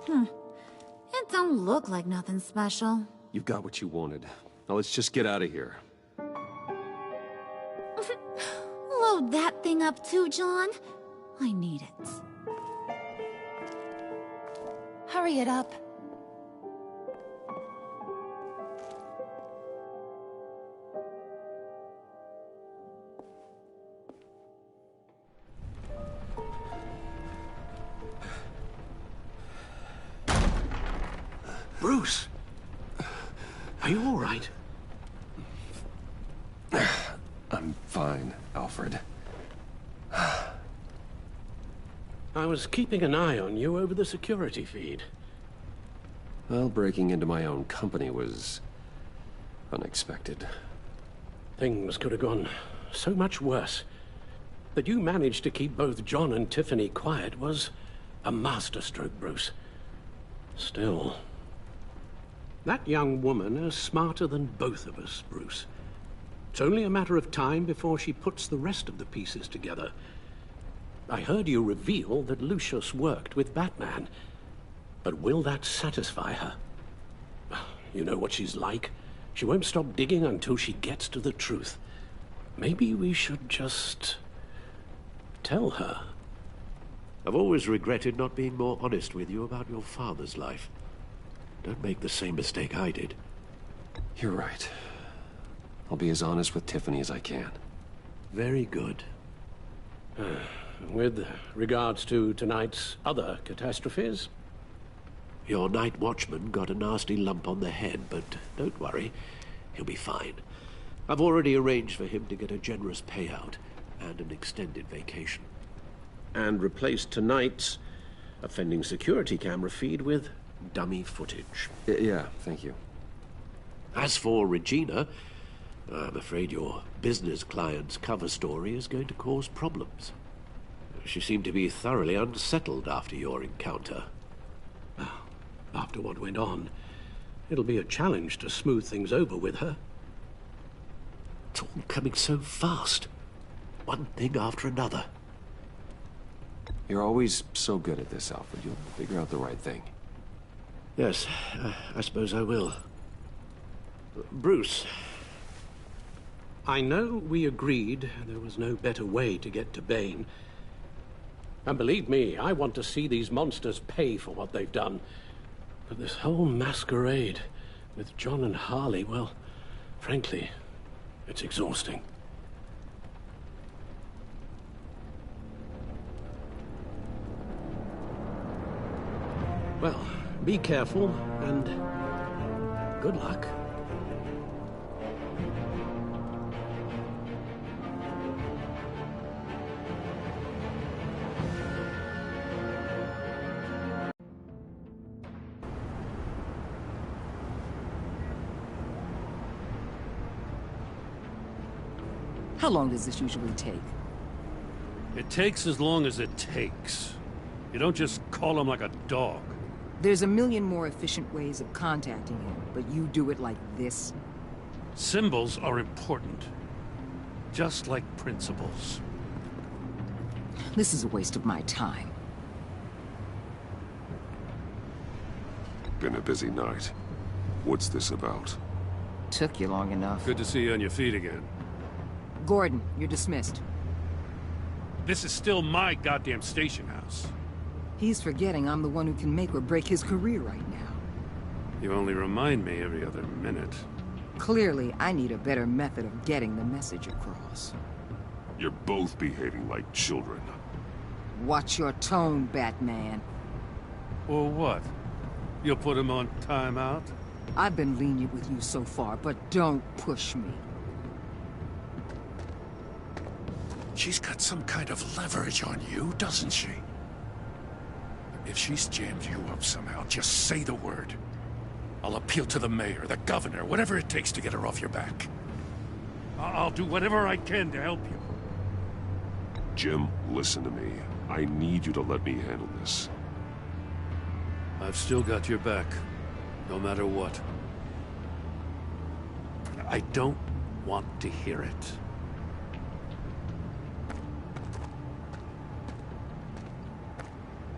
It don't look like nothing special. You've got what you wanted. Now let's just get out of here. Load that thing up too, John. I need it. Hurry it up. Bruce! Are you all right? I'm fine, Alfred. I was keeping an eye on you over the security feed. Well, breaking into my own company was unexpected. Things could have gone so much worse. That you managed to keep both John and Tiffany quiet was a masterstroke, Bruce. Still, that young woman is smarter than both of us, Bruce. It's only a matter of time before she puts the rest of the pieces together. I heard you reveal that Lucius worked with Batman. But will that satisfy her? You know what she's like. She won't stop digging until she gets to the truth. Maybe we should just tell her. I've always regretted not being more honest with you about your father's life. Don't make the same mistake I did. You're right. I'll be as honest with Tiffany as I can. Very good. With regards to tonight's other catastrophes? Your night watchman got a nasty lump on the head, but don't worry. He'll be fine. I've already arranged for him to get a generous payout and an extended vacation. And replaced tonight's offending security camera feed with dummy footage. Yeah, thank you. As for Regina, I'm afraid your business client's cover story is going to cause problems. She seemed to be thoroughly unsettled after your encounter. After what went on, it'll be a challenge to smooth things over with her. It's all coming so fast. One thing after another. You're always so good at this, Alfred. You'll figure out the right thing. Yes, I suppose I will. Bruce, I know we agreed there was no better way to get to Bane. And believe me, I want to see these monsters pay for what they've done. But this whole masquerade with John and Harley, well, frankly, it's exhausting. Well, be careful, and good luck. How long does this usually take? It takes as long as it takes. You don't just call him like a dog. There's a million more efficient ways of contacting him, but you do it like this? Symbols are important. Just like principles. This is a waste of my time. Been a busy night. What's this about? Took you long enough. Good to see you on your feet again. Gordon, you're dismissed. This is still my goddamn station house. He's forgetting I'm the one who can make or break his career right now. You only remind me every other minute. Clearly, I need a better method of getting the message across. You're both behaving like children. Watch your tone, Batman. Or what? You'll put him on timeout? I've been lenient with you so far, but don't push me. She's got some kind of leverage on you, doesn't she? If she's jammed you up somehow, just say the word. I'll appeal to the mayor, the governor, whatever it takes to get her off your back. I'll do whatever I can to help you. Jim, listen to me. I need you to let me handle this. I've still got your back, no matter what. I don't want to hear it.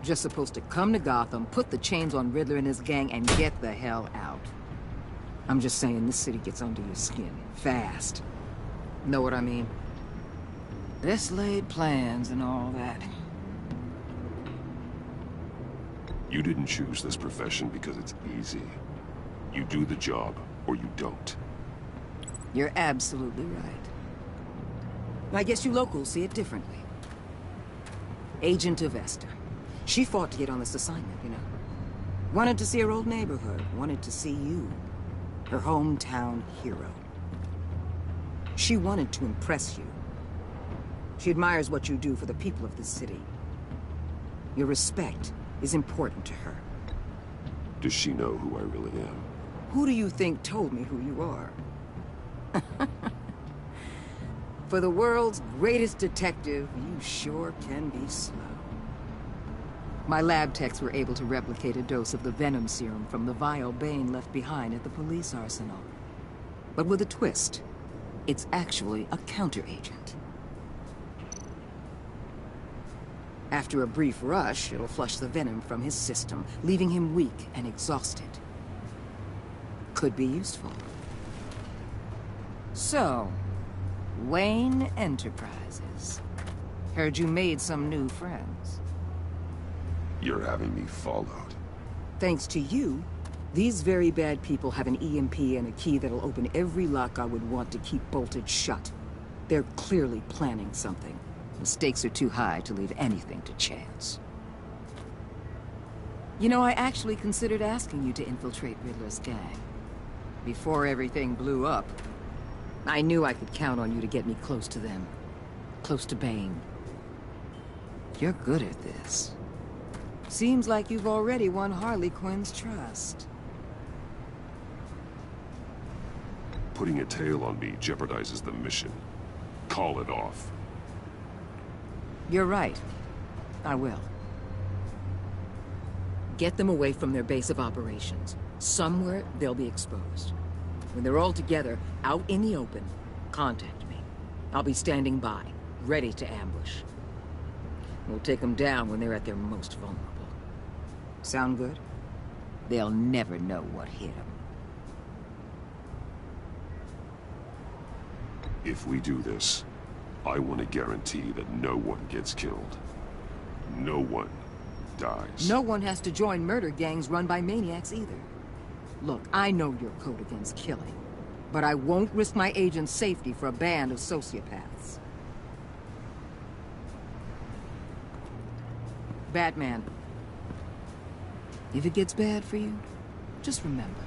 Just supposed to come to Gotham, put the chains on Riddler and his gang, and get the hell out. I'm just saying, this city gets under your skin. Fast. Know what I mean? Best laid plans and all that. You didn't choose this profession because it's easy. You do the job, or you don't. You're absolutely right. I guess you locals see it differently. Agent of Esther. She fought to get on this assignment, you know. Wanted to see her old neighborhood. Wanted to see you. Her hometown hero. She wanted to impress you. She admires what you do for the people of this city. Your respect is important to her. Does she know who I really am? Who do you think told me who you are? For the world's greatest detective, you sure can be slow. My lab techs were able to replicate a dose of the venom serum from the vial Bane left behind at the police arsenal. But with a twist. It's actually a counteragent. After a brief rush, it'll flush the venom from his system, leaving him weak and exhausted. Could be useful. So, Wayne Enterprises. Heard you made some new friends. You're having me followed. Thanks to you, these very bad people have an EMP and a key that'll open every lock I would want to keep bolted shut. They're clearly planning something. The stakes are too high to leave anything to chance. You know, I actually considered asking you to infiltrate Riddler's gang. Before everything blew up, I knew I could count on you to get me close to them. Close to Bane. You're good at this. Seems like you've already won Harley Quinn's trust. Putting a tail on me jeopardizes the mission. Call it off. You're right. I will. Get them away from their base of operations. Somewhere they'll be exposed. When they're all together, out in the open, contact me. I'll be standing by, ready to ambush. We'll take them down when they're at their most vulnerable. Sound good? They'll never know what hit them. If we do this, I want to guarantee that no one gets killed. No one dies. No one has to join murder gangs run by maniacs either. Look, I know your code against killing, but I won't risk my agent's safety for a band of sociopaths. Batman. If it gets bad for you, just remember.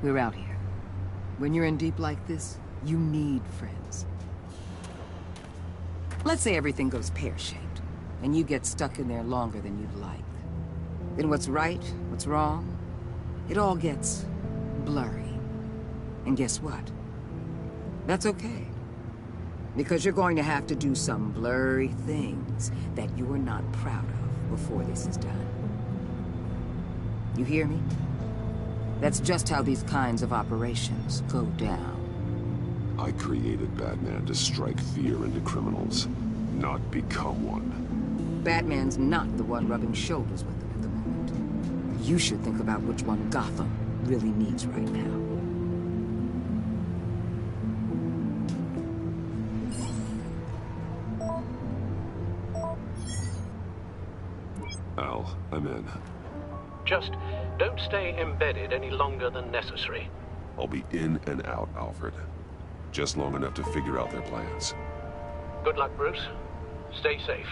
We're out here. When you're in deep like this, you need friends. Let's say everything goes pear-shaped, and you get stuck in there longer than you'd like. Then what's right, what's wrong, it all gets blurry. And guess what? That's okay. Because you're going to have to do some blurry things that you're not proud of before this is done. You hear me? That's just how these kinds of operations go down. I created Batman to strike fear into criminals, not become one. Batman's not the one rubbing shoulders with them at the moment. You should think about which one Gotham really needs right now. Al, I'm in. Just don't stay embedded any longer than necessary. I'll be in and out, Alfred. Just long enough to figure out their plans. Good luck, Bruce. Stay safe.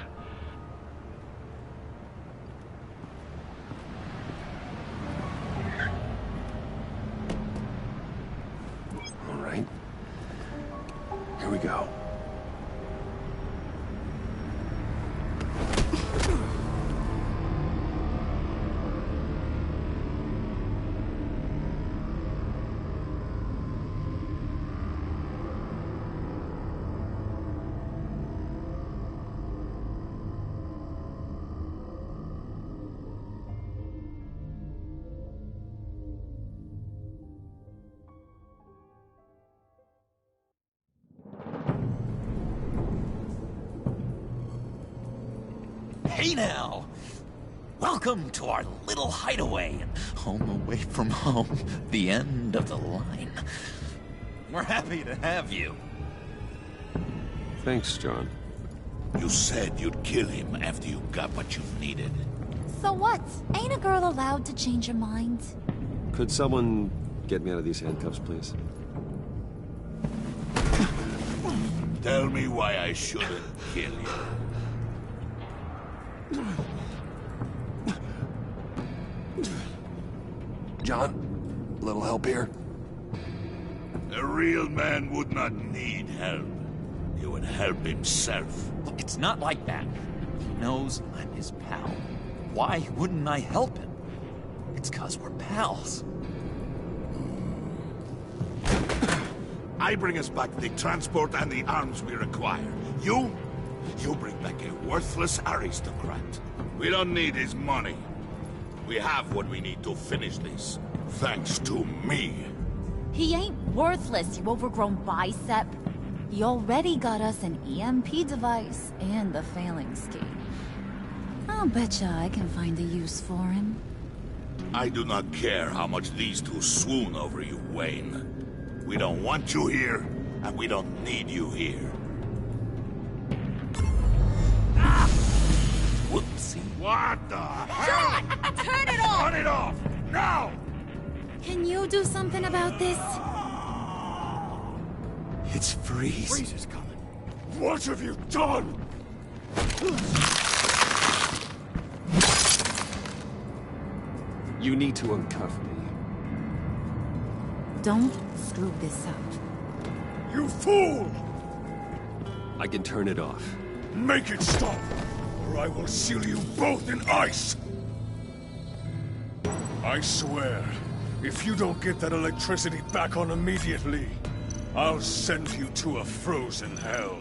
All right. Here we go. Hey now! Welcome to our little hideaway and home away from home, the end of the line. We're happy to have you. Thanks, John. You said you'd kill him after you got what you needed. So what? Ain't a girl allowed to change her mind? Could someone get me out of these handcuffs, please? Tell me why I shouldn't kill you. John, a little help here? A real man would not need help. He would help himself. It's not like that. He knows I'm his pal. Why wouldn't I help him? It's 'cause we're pals. I bring us back the transport and the arms we require. You bring back a worthless aristocrat. We don't need his money. We have what we need to finish this. Thanks to me. He ain't worthless, you overgrown bicep. He already got us an EMP device and the phalanx key. I'll betcha I can find a use for him. I do not care how much these two swoon over you, Wayne. We don't want you here, and we don't need you here. Whoopsie. What the hell? John! Turn it off! Turn it off! Now! Can you do something about this? It's Freeze. Freeze is coming. What have you done? You need to uncuff me. Don't screw this up. You fool! I can turn it off. Make it stop, or I will seal you both in ice! I swear, if you don't get that electricity back on immediately, I'll send you to a frozen hell.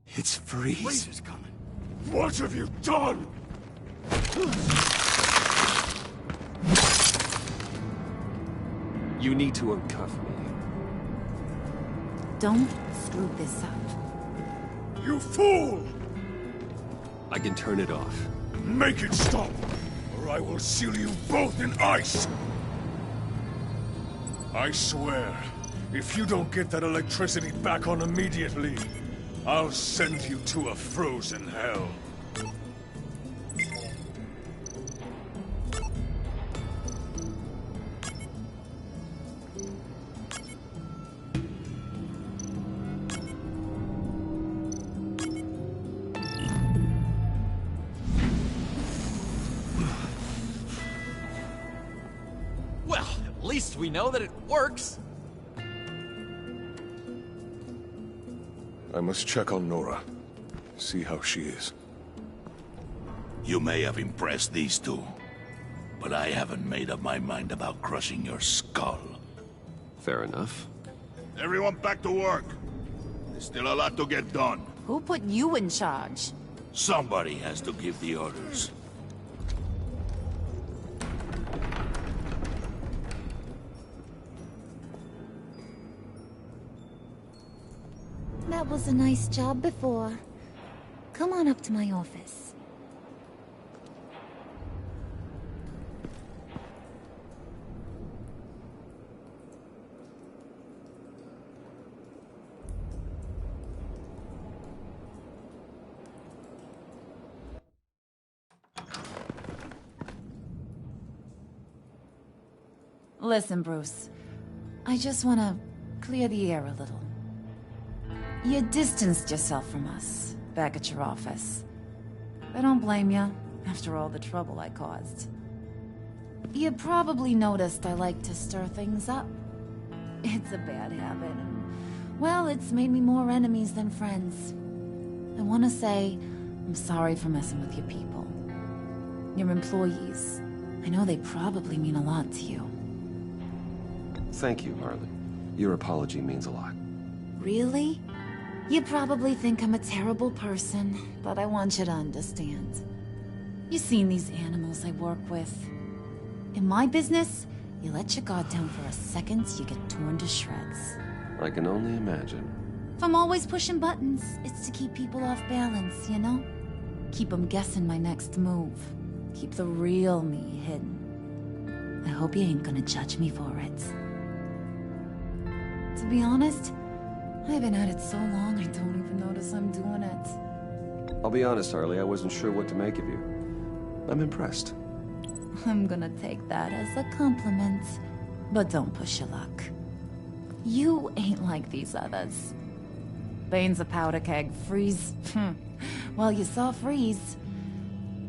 It's Freeze. Freeze is coming. What have you done? You need to uncuff me. Don't screw this up. You fool! I can turn it off. Make it stop, or I will seal you both in ice! I swear, if you don't get that electricity back on immediately, I'll send you to a frozen hell. Well, at least we know that it works. I must check on Nora. See how she is. You may have impressed these two, but I haven't made up my mind about crushing your skull. Fair enough. Everyone back to work. There's still a lot to get done. Who put you in charge? Somebody has to give the orders. That was a nice job before. Come on up to my office. Listen, Bruce. I just want to clear the air a little. You distanced yourself from us, back at your office. I don't blame you, after all the trouble I caused. You probably noticed I like to stir things up. It's a bad habit, and, well, it's made me more enemies than friends. I want to say I'm sorry for messing with your people. Your employees. I know they probably mean a lot to you. Thank you, Harley. Your apology means a lot. Really? You probably think I'm a terrible person, but I want you to understand. You've seen these animals I work with. In my business, you let your guard down for a second, you get torn to shreds. I can only imagine. If I'm always pushing buttons, it's to keep people off balance, you know? Keep them guessing my next move. Keep the real me hidden. I hope you ain't gonna judge me for it. To be honest, I've been at it so long I don't even notice I'm doing it. I'll be honest, Harley, I wasn't sure what to make of you. I'm impressed. I'm gonna take that as a compliment. But don't push your luck. You ain't like these others. Bane's a powder keg. Freeze. Well, you saw Freeze.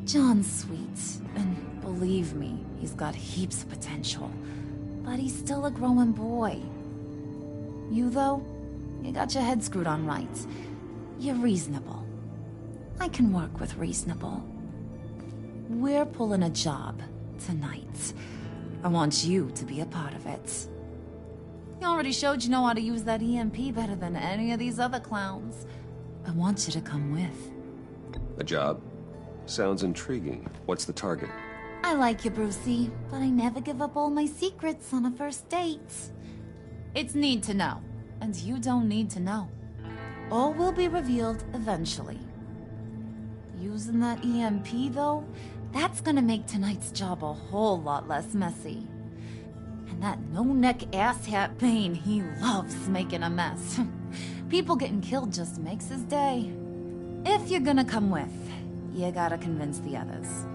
John's sweet, and believe me, he's got heaps of potential. But he's still a growing boy. You, though? You got your head screwed on right. You're reasonable. I can work with reasonable. We're pulling a job tonight. I want you to be a part of it. You already showed you know how to use that EMP better than any of these other clowns. I want you to come with. A job? Sounds intriguing. What's the target? I like you, Brucey, but I never give up all my secrets on a first date. It's need to know. And you don't need to know. All will be revealed eventually. Using that EMP, though, that's gonna make tonight's job a whole lot less messy. And that no-neck asshat Bane, he loves making a mess. People getting killed just makes his day. If you're gonna come with, you gotta convince the others.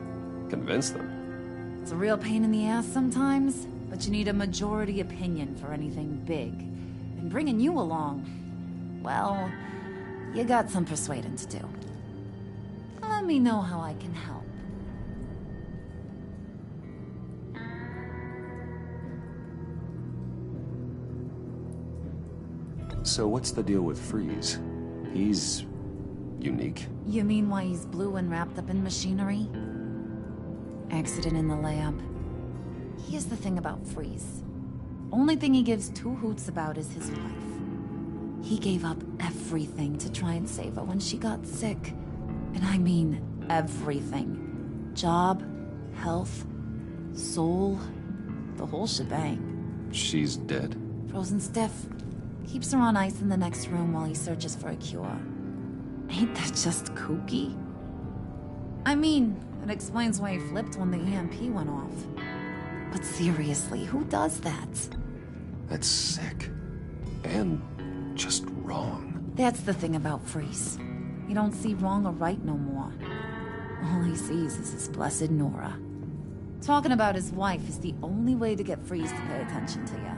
Convince them? It's a real pain in the ass sometimes, but you need a majority opinion for anything big. And bringing you along, well, you got some persuading to do. Let me know how I can help. So what's the deal with Freeze? He's unique. You mean why he's blue and wrapped up in machinery? Accident in the lab. Here's the thing about Freeze. Only thing he gives two hoots about is his life. He gave up everything to try and save her when she got sick. And I mean everything. Job, health, soul, the whole shebang. She's dead? Frozen stiff. Keeps her on ice in the next room while he searches for a cure. Ain't that just kooky? I mean, it explains why he flipped when the EMP went off. But seriously, who does that? That's sick. And just wrong. That's the thing about Freeze. He don't see wrong or right no more. All he sees is his blessed Nora. Talking about his wife is the only way to get Freeze to pay attention to you.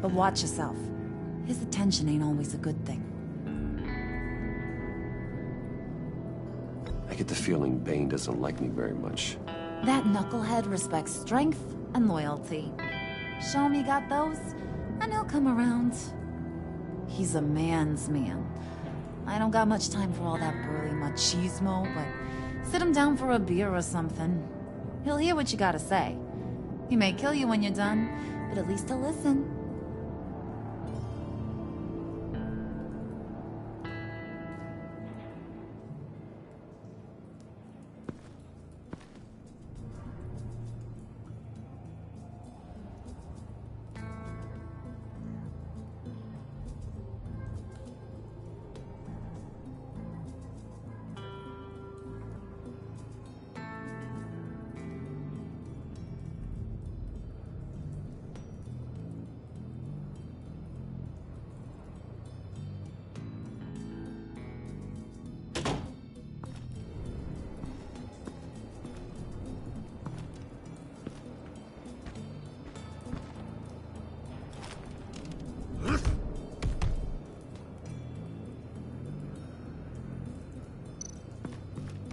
But watch yourself. His attention ain't always a good thing. I get the feeling Bane doesn't like me very much. That knucklehead respects strength and loyalty. Show me got those, and he'll come around. He's a man's man. I don't got much time for all that burly machismo, but sit him down for a beer or something. He'll hear what you gotta say. He may kill you when you're done, but at least he'll listen.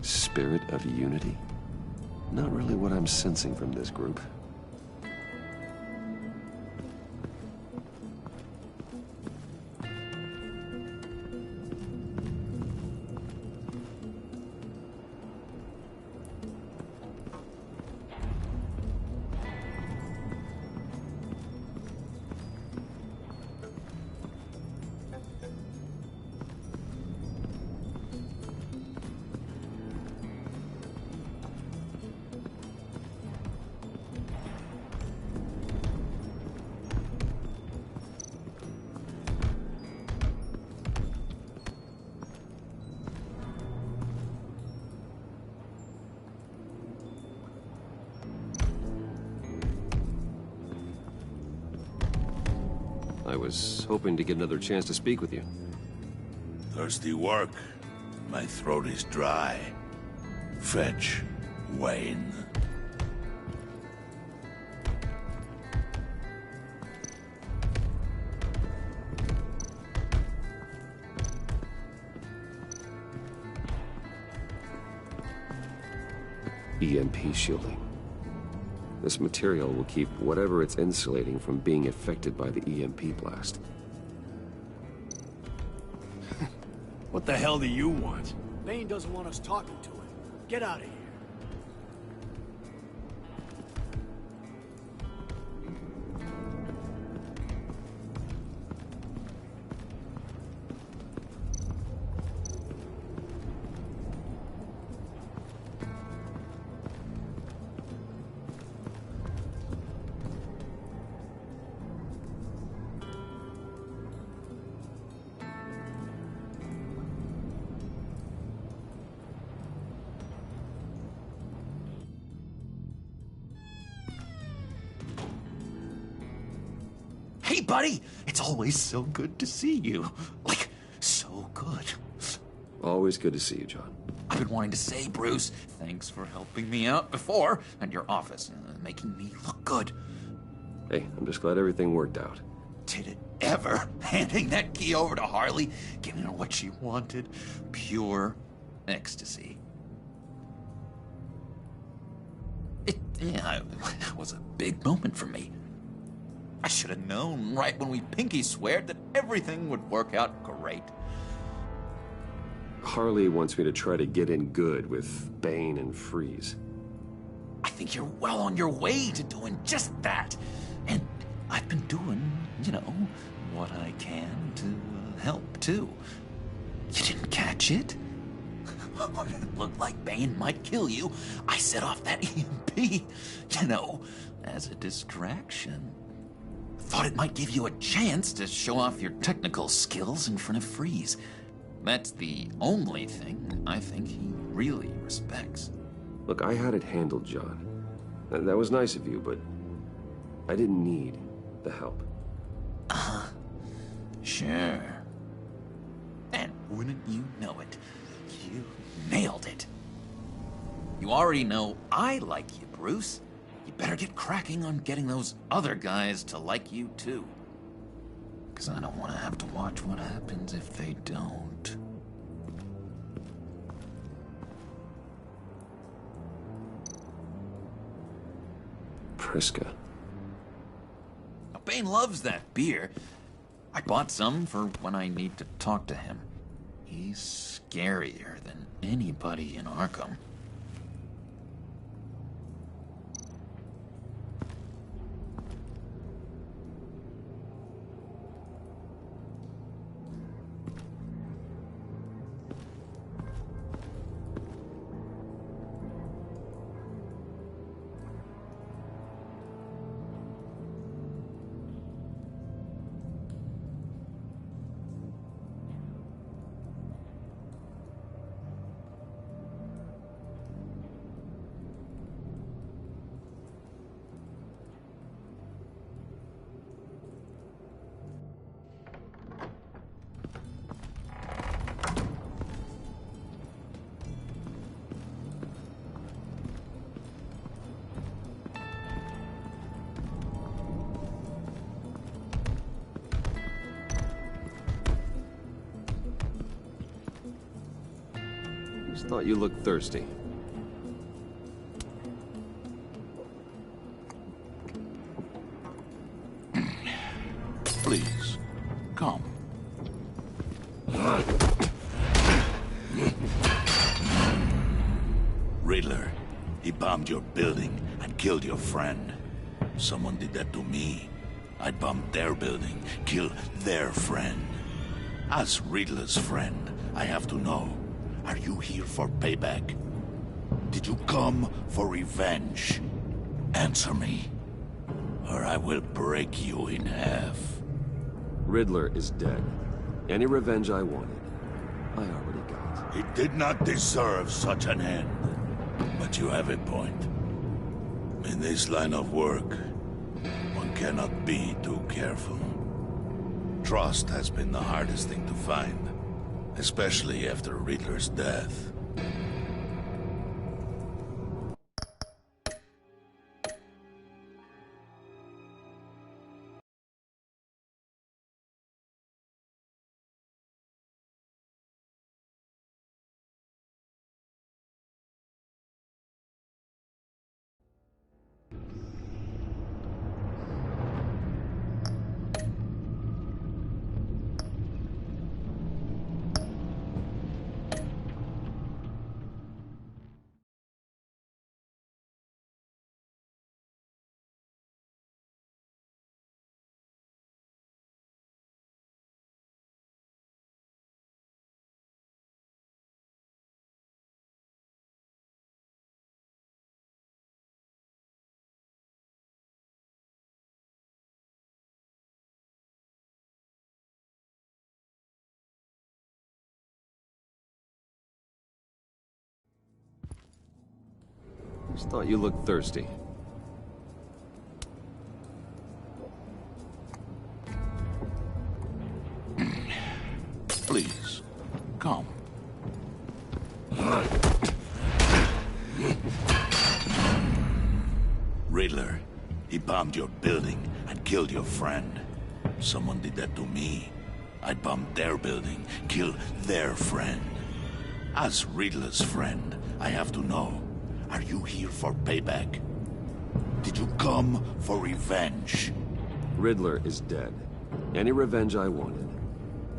Spirit of unity? Not really what I'm sensing from this group. I was hoping to get another chance to speak with you. Thirsty work. My throat is dry. Fetch, Wayne. EMP shielding. This material will keep whatever it's insulating from being affected by the EMP blast. What the hell do you want? Bane doesn't want us talking to him. Get out of here. Hey, buddy! It's always so good to see you. Like, so good. Always good to see you, John. I've been wanting to say, Bruce, thanks for helping me out before at your office, making me look good. Hey, I'm just glad everything worked out. Did it ever? Handing that key over to Harley, giving her what she wanted. Pure ecstasy. It was a big moment for me. I should have known right when we pinky sweared that everything would work out great. Harley wants me to try to get in good with Bane and Freeze. I think you're well on your way to doing just that. And I've been doing, what I can to too. You didn't catch it? It looked like Bane might kill you. I set off that EMP, you know, as a distraction. Thought it might give you a chance to show off your technical skills in front of Freeze. That's the only thing I think he really respects. Look, I had it handled, John. That was nice of you, but I didn't need the help. Sure. And wouldn't you know it, you nailed it. You already know I like you, Bruce. You better get cracking on getting those other guys to like you, too. Because I don't want to have to watch what happens if they don't. Priska. Bane loves that beer. I bought some for when I need to talk to him. He's scarier than anybody in Arkham. Just thought you looked thirsty. Please, come. Riddler, he bombed your building and killed your friend. Someone did that to me. I'd bomb their building, kill their friend. As Riddler's friend, I have to know, are you here for payback? Did you come for revenge? Answer me, or I will break you in half. Riddler is dead. Any revenge I wanted, I already got. He did not deserve such an end. But you have a point. In this line of work, one cannot be too careful. Trust has been the hardest thing to find, especially after Riddler's death. Just thought you looked thirsty. Please, come. Riddler, he bombed your building and killed your friend. Someone did that to me. I'd bomb their building, kill their friend. As Riddler's friend, I have to know, are you here for payback? Did you come for revenge? Riddler is dead. Any revenge I wanted,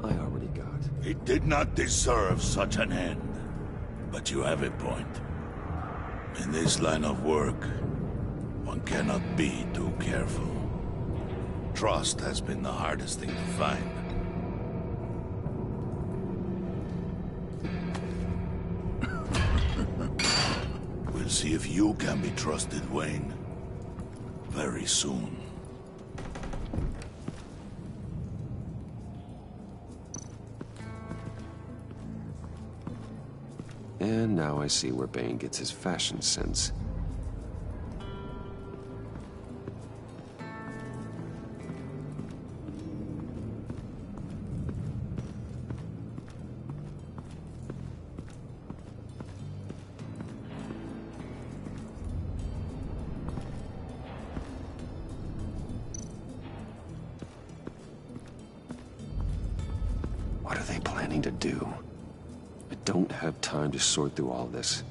I already got. He did not deserve such an end. But you have a point. In this line of work, one cannot be too careful. Trust has been the hardest thing to find. see if you can be trusted, Wayne. Very soon. And now I see where Bane gets his fashion sense. What are they planning to do? I don't have time to sort through all this.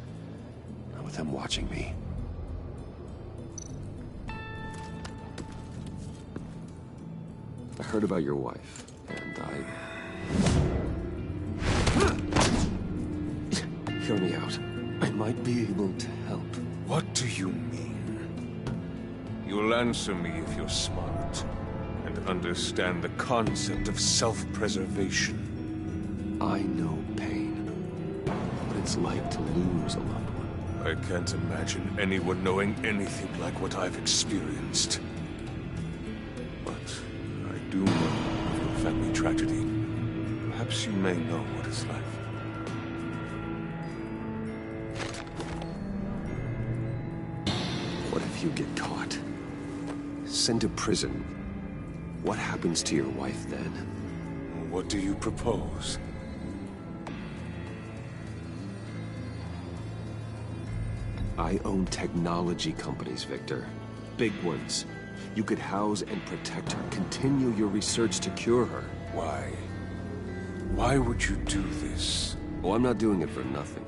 Not with them watching me. I heard about your wife, and Hear me out. I might be able to help. What do you mean? You'll answer me if you're smart, and understand the concept of self-preservation. I know pain. What it's like to lose a loved one. I can't imagine anyone knowing anything like what I've experienced. But I do know of your family tragedy. Perhaps you may know what it's like. What if you get caught? Sent to prison? What happens to your wife then? What do you propose? I own technology companies, Victor. Big ones. You could house and protect her, continue your research to cure her. Why? Why would you do this? Oh, I'm not doing it for nothing.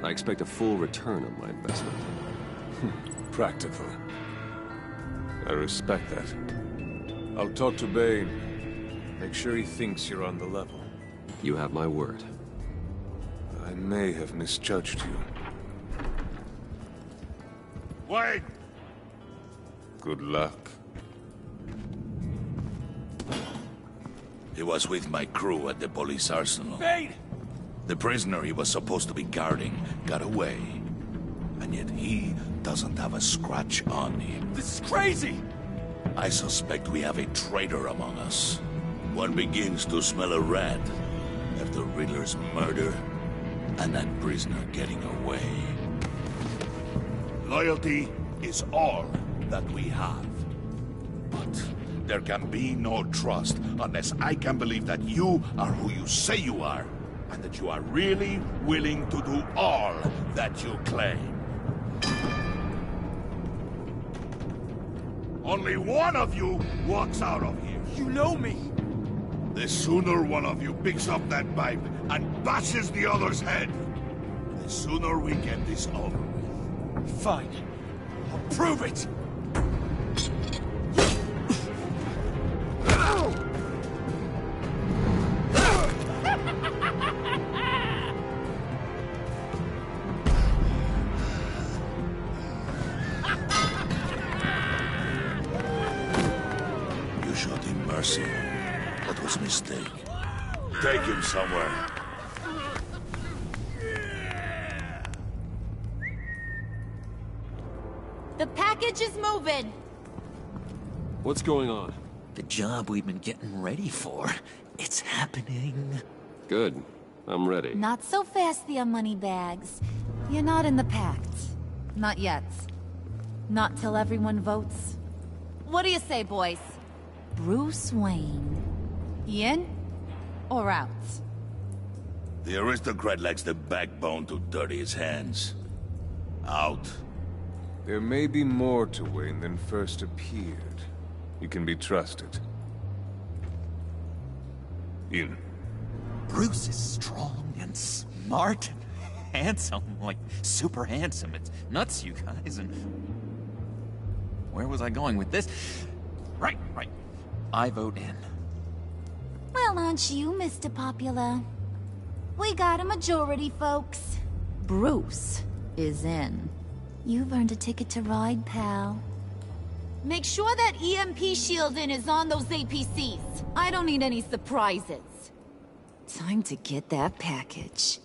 I expect a full return on my investment. Practical. I respect that. I'll talk to Bane. Make sure he thinks you're on the level. You have my word. I may have misjudged you. Wait! Good luck. He was with my crew at the police arsenal. Bane! The prisoner he was supposed to be guarding got away. And yet he doesn't have a scratch on him. This is crazy! I suspect we have a traitor among us. One begins to smell a rat after Riddler's murder and that prisoner getting away. Loyalty is all that we have. But there can be no trust unless I can believe that you are who you say you are, and that you are really willing to do all that you claim. Only one of you walks out of here. You know me. The sooner one of you picks up that pipe and bashes the other's head, the sooner we get this over with. Fine. I'll prove it! You showed him mercy. That was a mistake. Take him somewhere. The package is moving. What's going on? The job we've been getting ready for. It's happening. Good. I'm ready. Not so fast, the Moneybags. You're not in the pact. Not yet. Not till everyone votes. What do you say, boys? Bruce Wayne. In or out? The aristocrat lacks the backbone to dirty his hands. Out. There may be more to Wayne than first appeared. You can be trusted. In. Bruce is strong and smart and handsome, like super handsome. It's nuts, you guys, and... Where was I going with this? Right. I vote in. Well, aren't you, Mr. Popular? We got a majority, folks. Bruce is in. You've earned a ticket to ride, pal. Make sure that EMP shielding is on those APCs. I don't need any surprises. Time to get that package.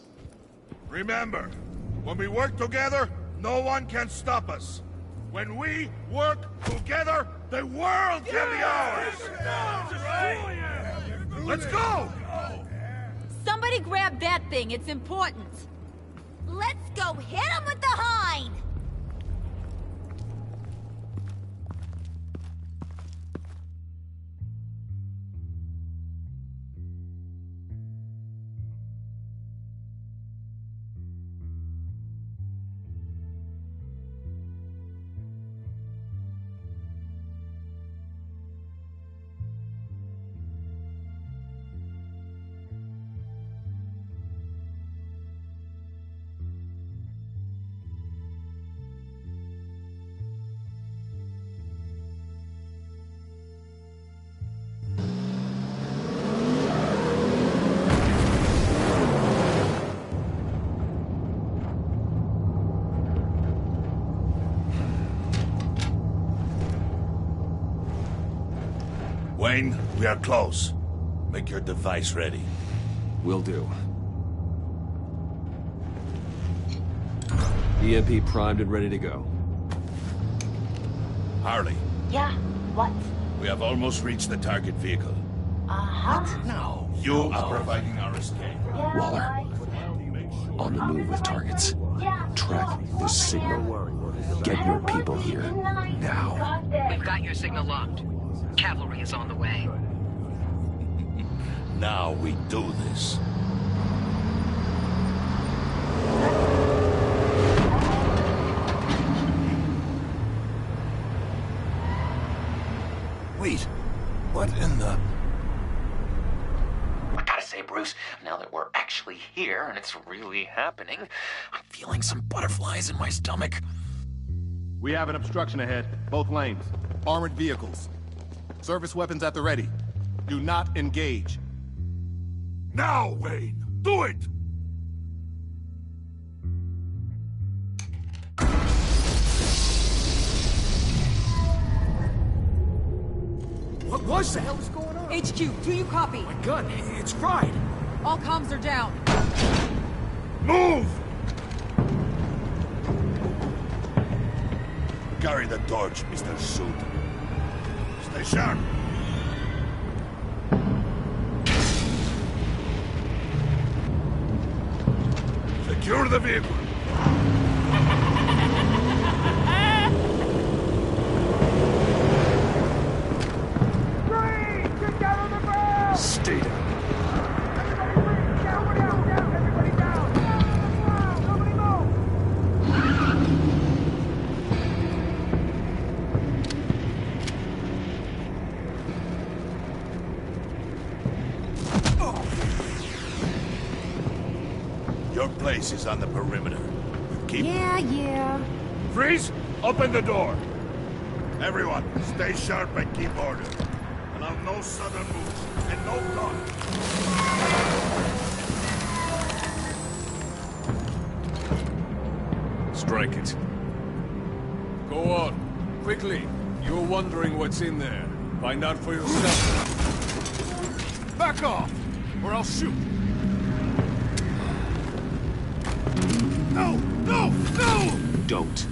Remember, when we work together, No one can stop us. When we work together, the world can be ours! Let's go! Somebody grab that thing, it's important. Let's go hit him with the hind! Wayne, we are close. Make your device ready. Will do. EMP primed and ready to go. Harley, Yeah, what? we have almost reached the target vehicle. Uh-huh. No. You are providing our escape. Waller. On the move with targets. Track this signal. Get your people here. Now. We've got your signal locked. Cavalry is on the way. Now we do this. Wait, what in the... I gotta say, Bruce, now that we're actually here and it's really happening, I'm feeling some butterflies in my stomach. We have an obstruction ahead, both lanes. Armored vehicles. Service weapons at the ready. Do not engage. Now, Wayne! Do it! What was that? What the hell is going on? HQ, do you copy? My gun, it's fried. All comms are down. Move! Carry the torch, Mr. Suit. Stay sharp. Secure the vehicle. Stay down. Your place is on the perimeter. Keep... Yeah. Freeze! Open the door! Everyone, stay sharp and keep order. Allow no sudden moves, and no blood. Strike it. Go on. Quickly. You're wondering what's in there. Find out for yourself. Back off, or I'll shoot. No! No! No! Don't.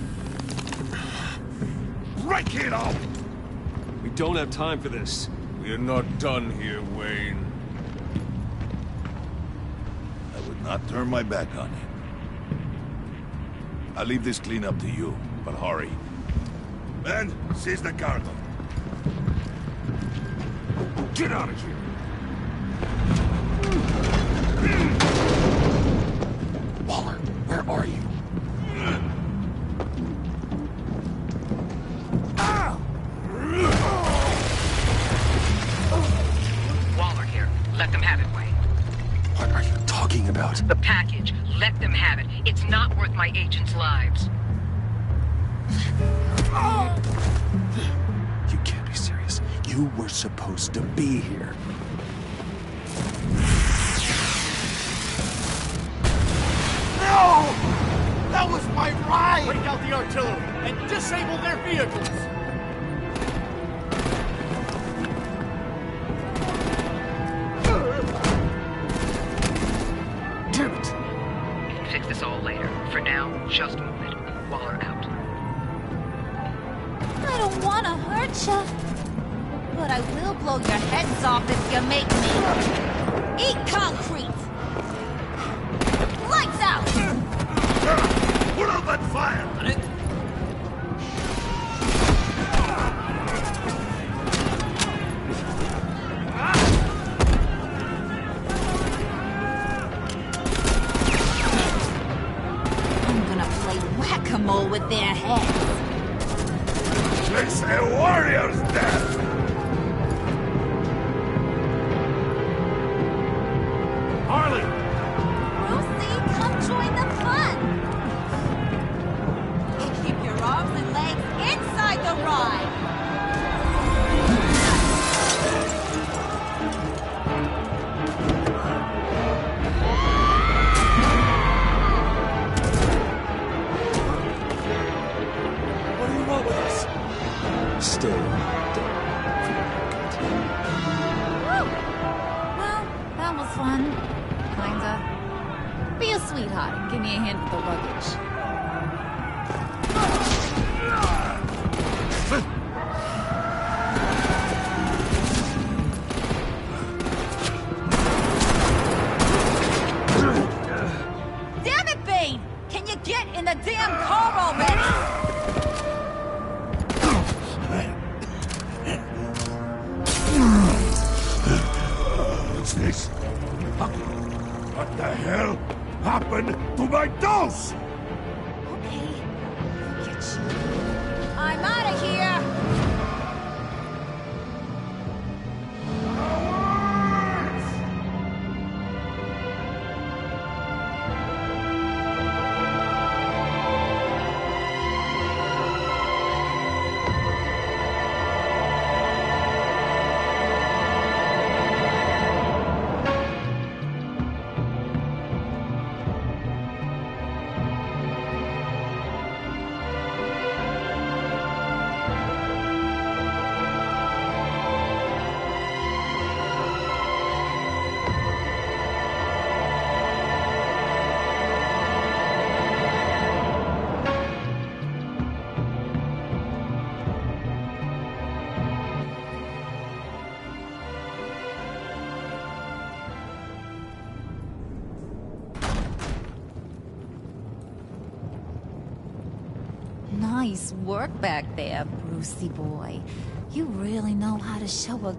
Break it out! We don't have time for this. We're not done here, Wayne. I would not turn my back on him. I'll leave this cleanup to you, but hurry. Men, seize the cargo. Get out of here! Waller, where are you? Waller here. Let them have it, Wayne. What are you talking about? The package. Let them have it. It's not worth my agents' lives. You can't be serious. You were supposed to be here. No! That was my ride! Break out the artillery and disable their vehicles! We can fix this all later. For now, just move it. While gotcha. But I will blow your heads off if you make me. Eat concrete! Lights out! Put out that fire! On it. I'm gonna play whack-a-mole with their heads. It's a warrior's death! Harley! Lucy, come join the fun! Keep your arms and legs inside the ride! What do you want with us? Stay dead. Woo! Well, that was fun. Kinda. Be a sweetheart and give me a hand with the luggage. Damn it, Bane! Can you get in the damn car already? What's this? What the hell happened to my dose? Okay. Get you. I'm out of here! Nice work back there, Brucey boy. You really know how to show a...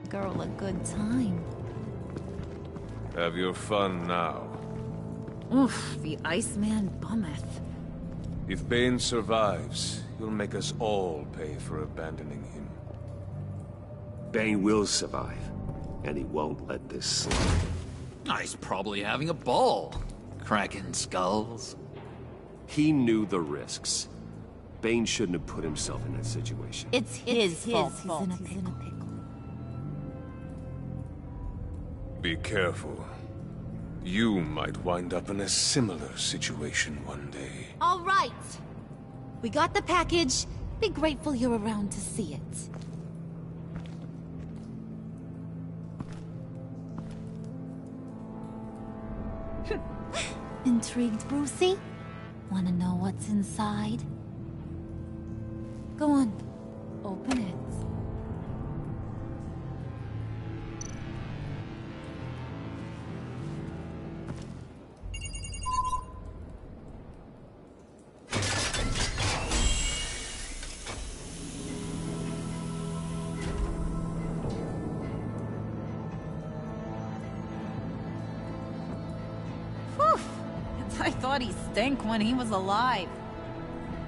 girl a good time. Have your fun now. Oof, the Iceman bummeth. If Bane survives, he'll make us all pay for abandoning him. Bane will survive, and he won't let this slide. He's probably having a ball. Cracking skulls. He knew the risks. Bane shouldn't have put himself in that situation. It's his fault he's in a pickle. Be careful. You might wind up in a similar situation one day. All right. We got the package. Be grateful you're around to see it. Intrigued, Brucey? Wanna know what's inside? Go on. Open it. I thought he stank when he was alive.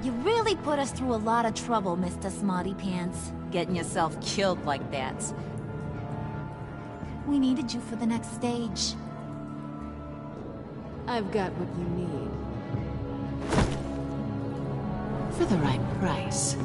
You really put us through a lot of trouble, Mr. Smarty Pants. Getting yourself killed like that. We needed you for the next stage. I've got what you need. For the right price.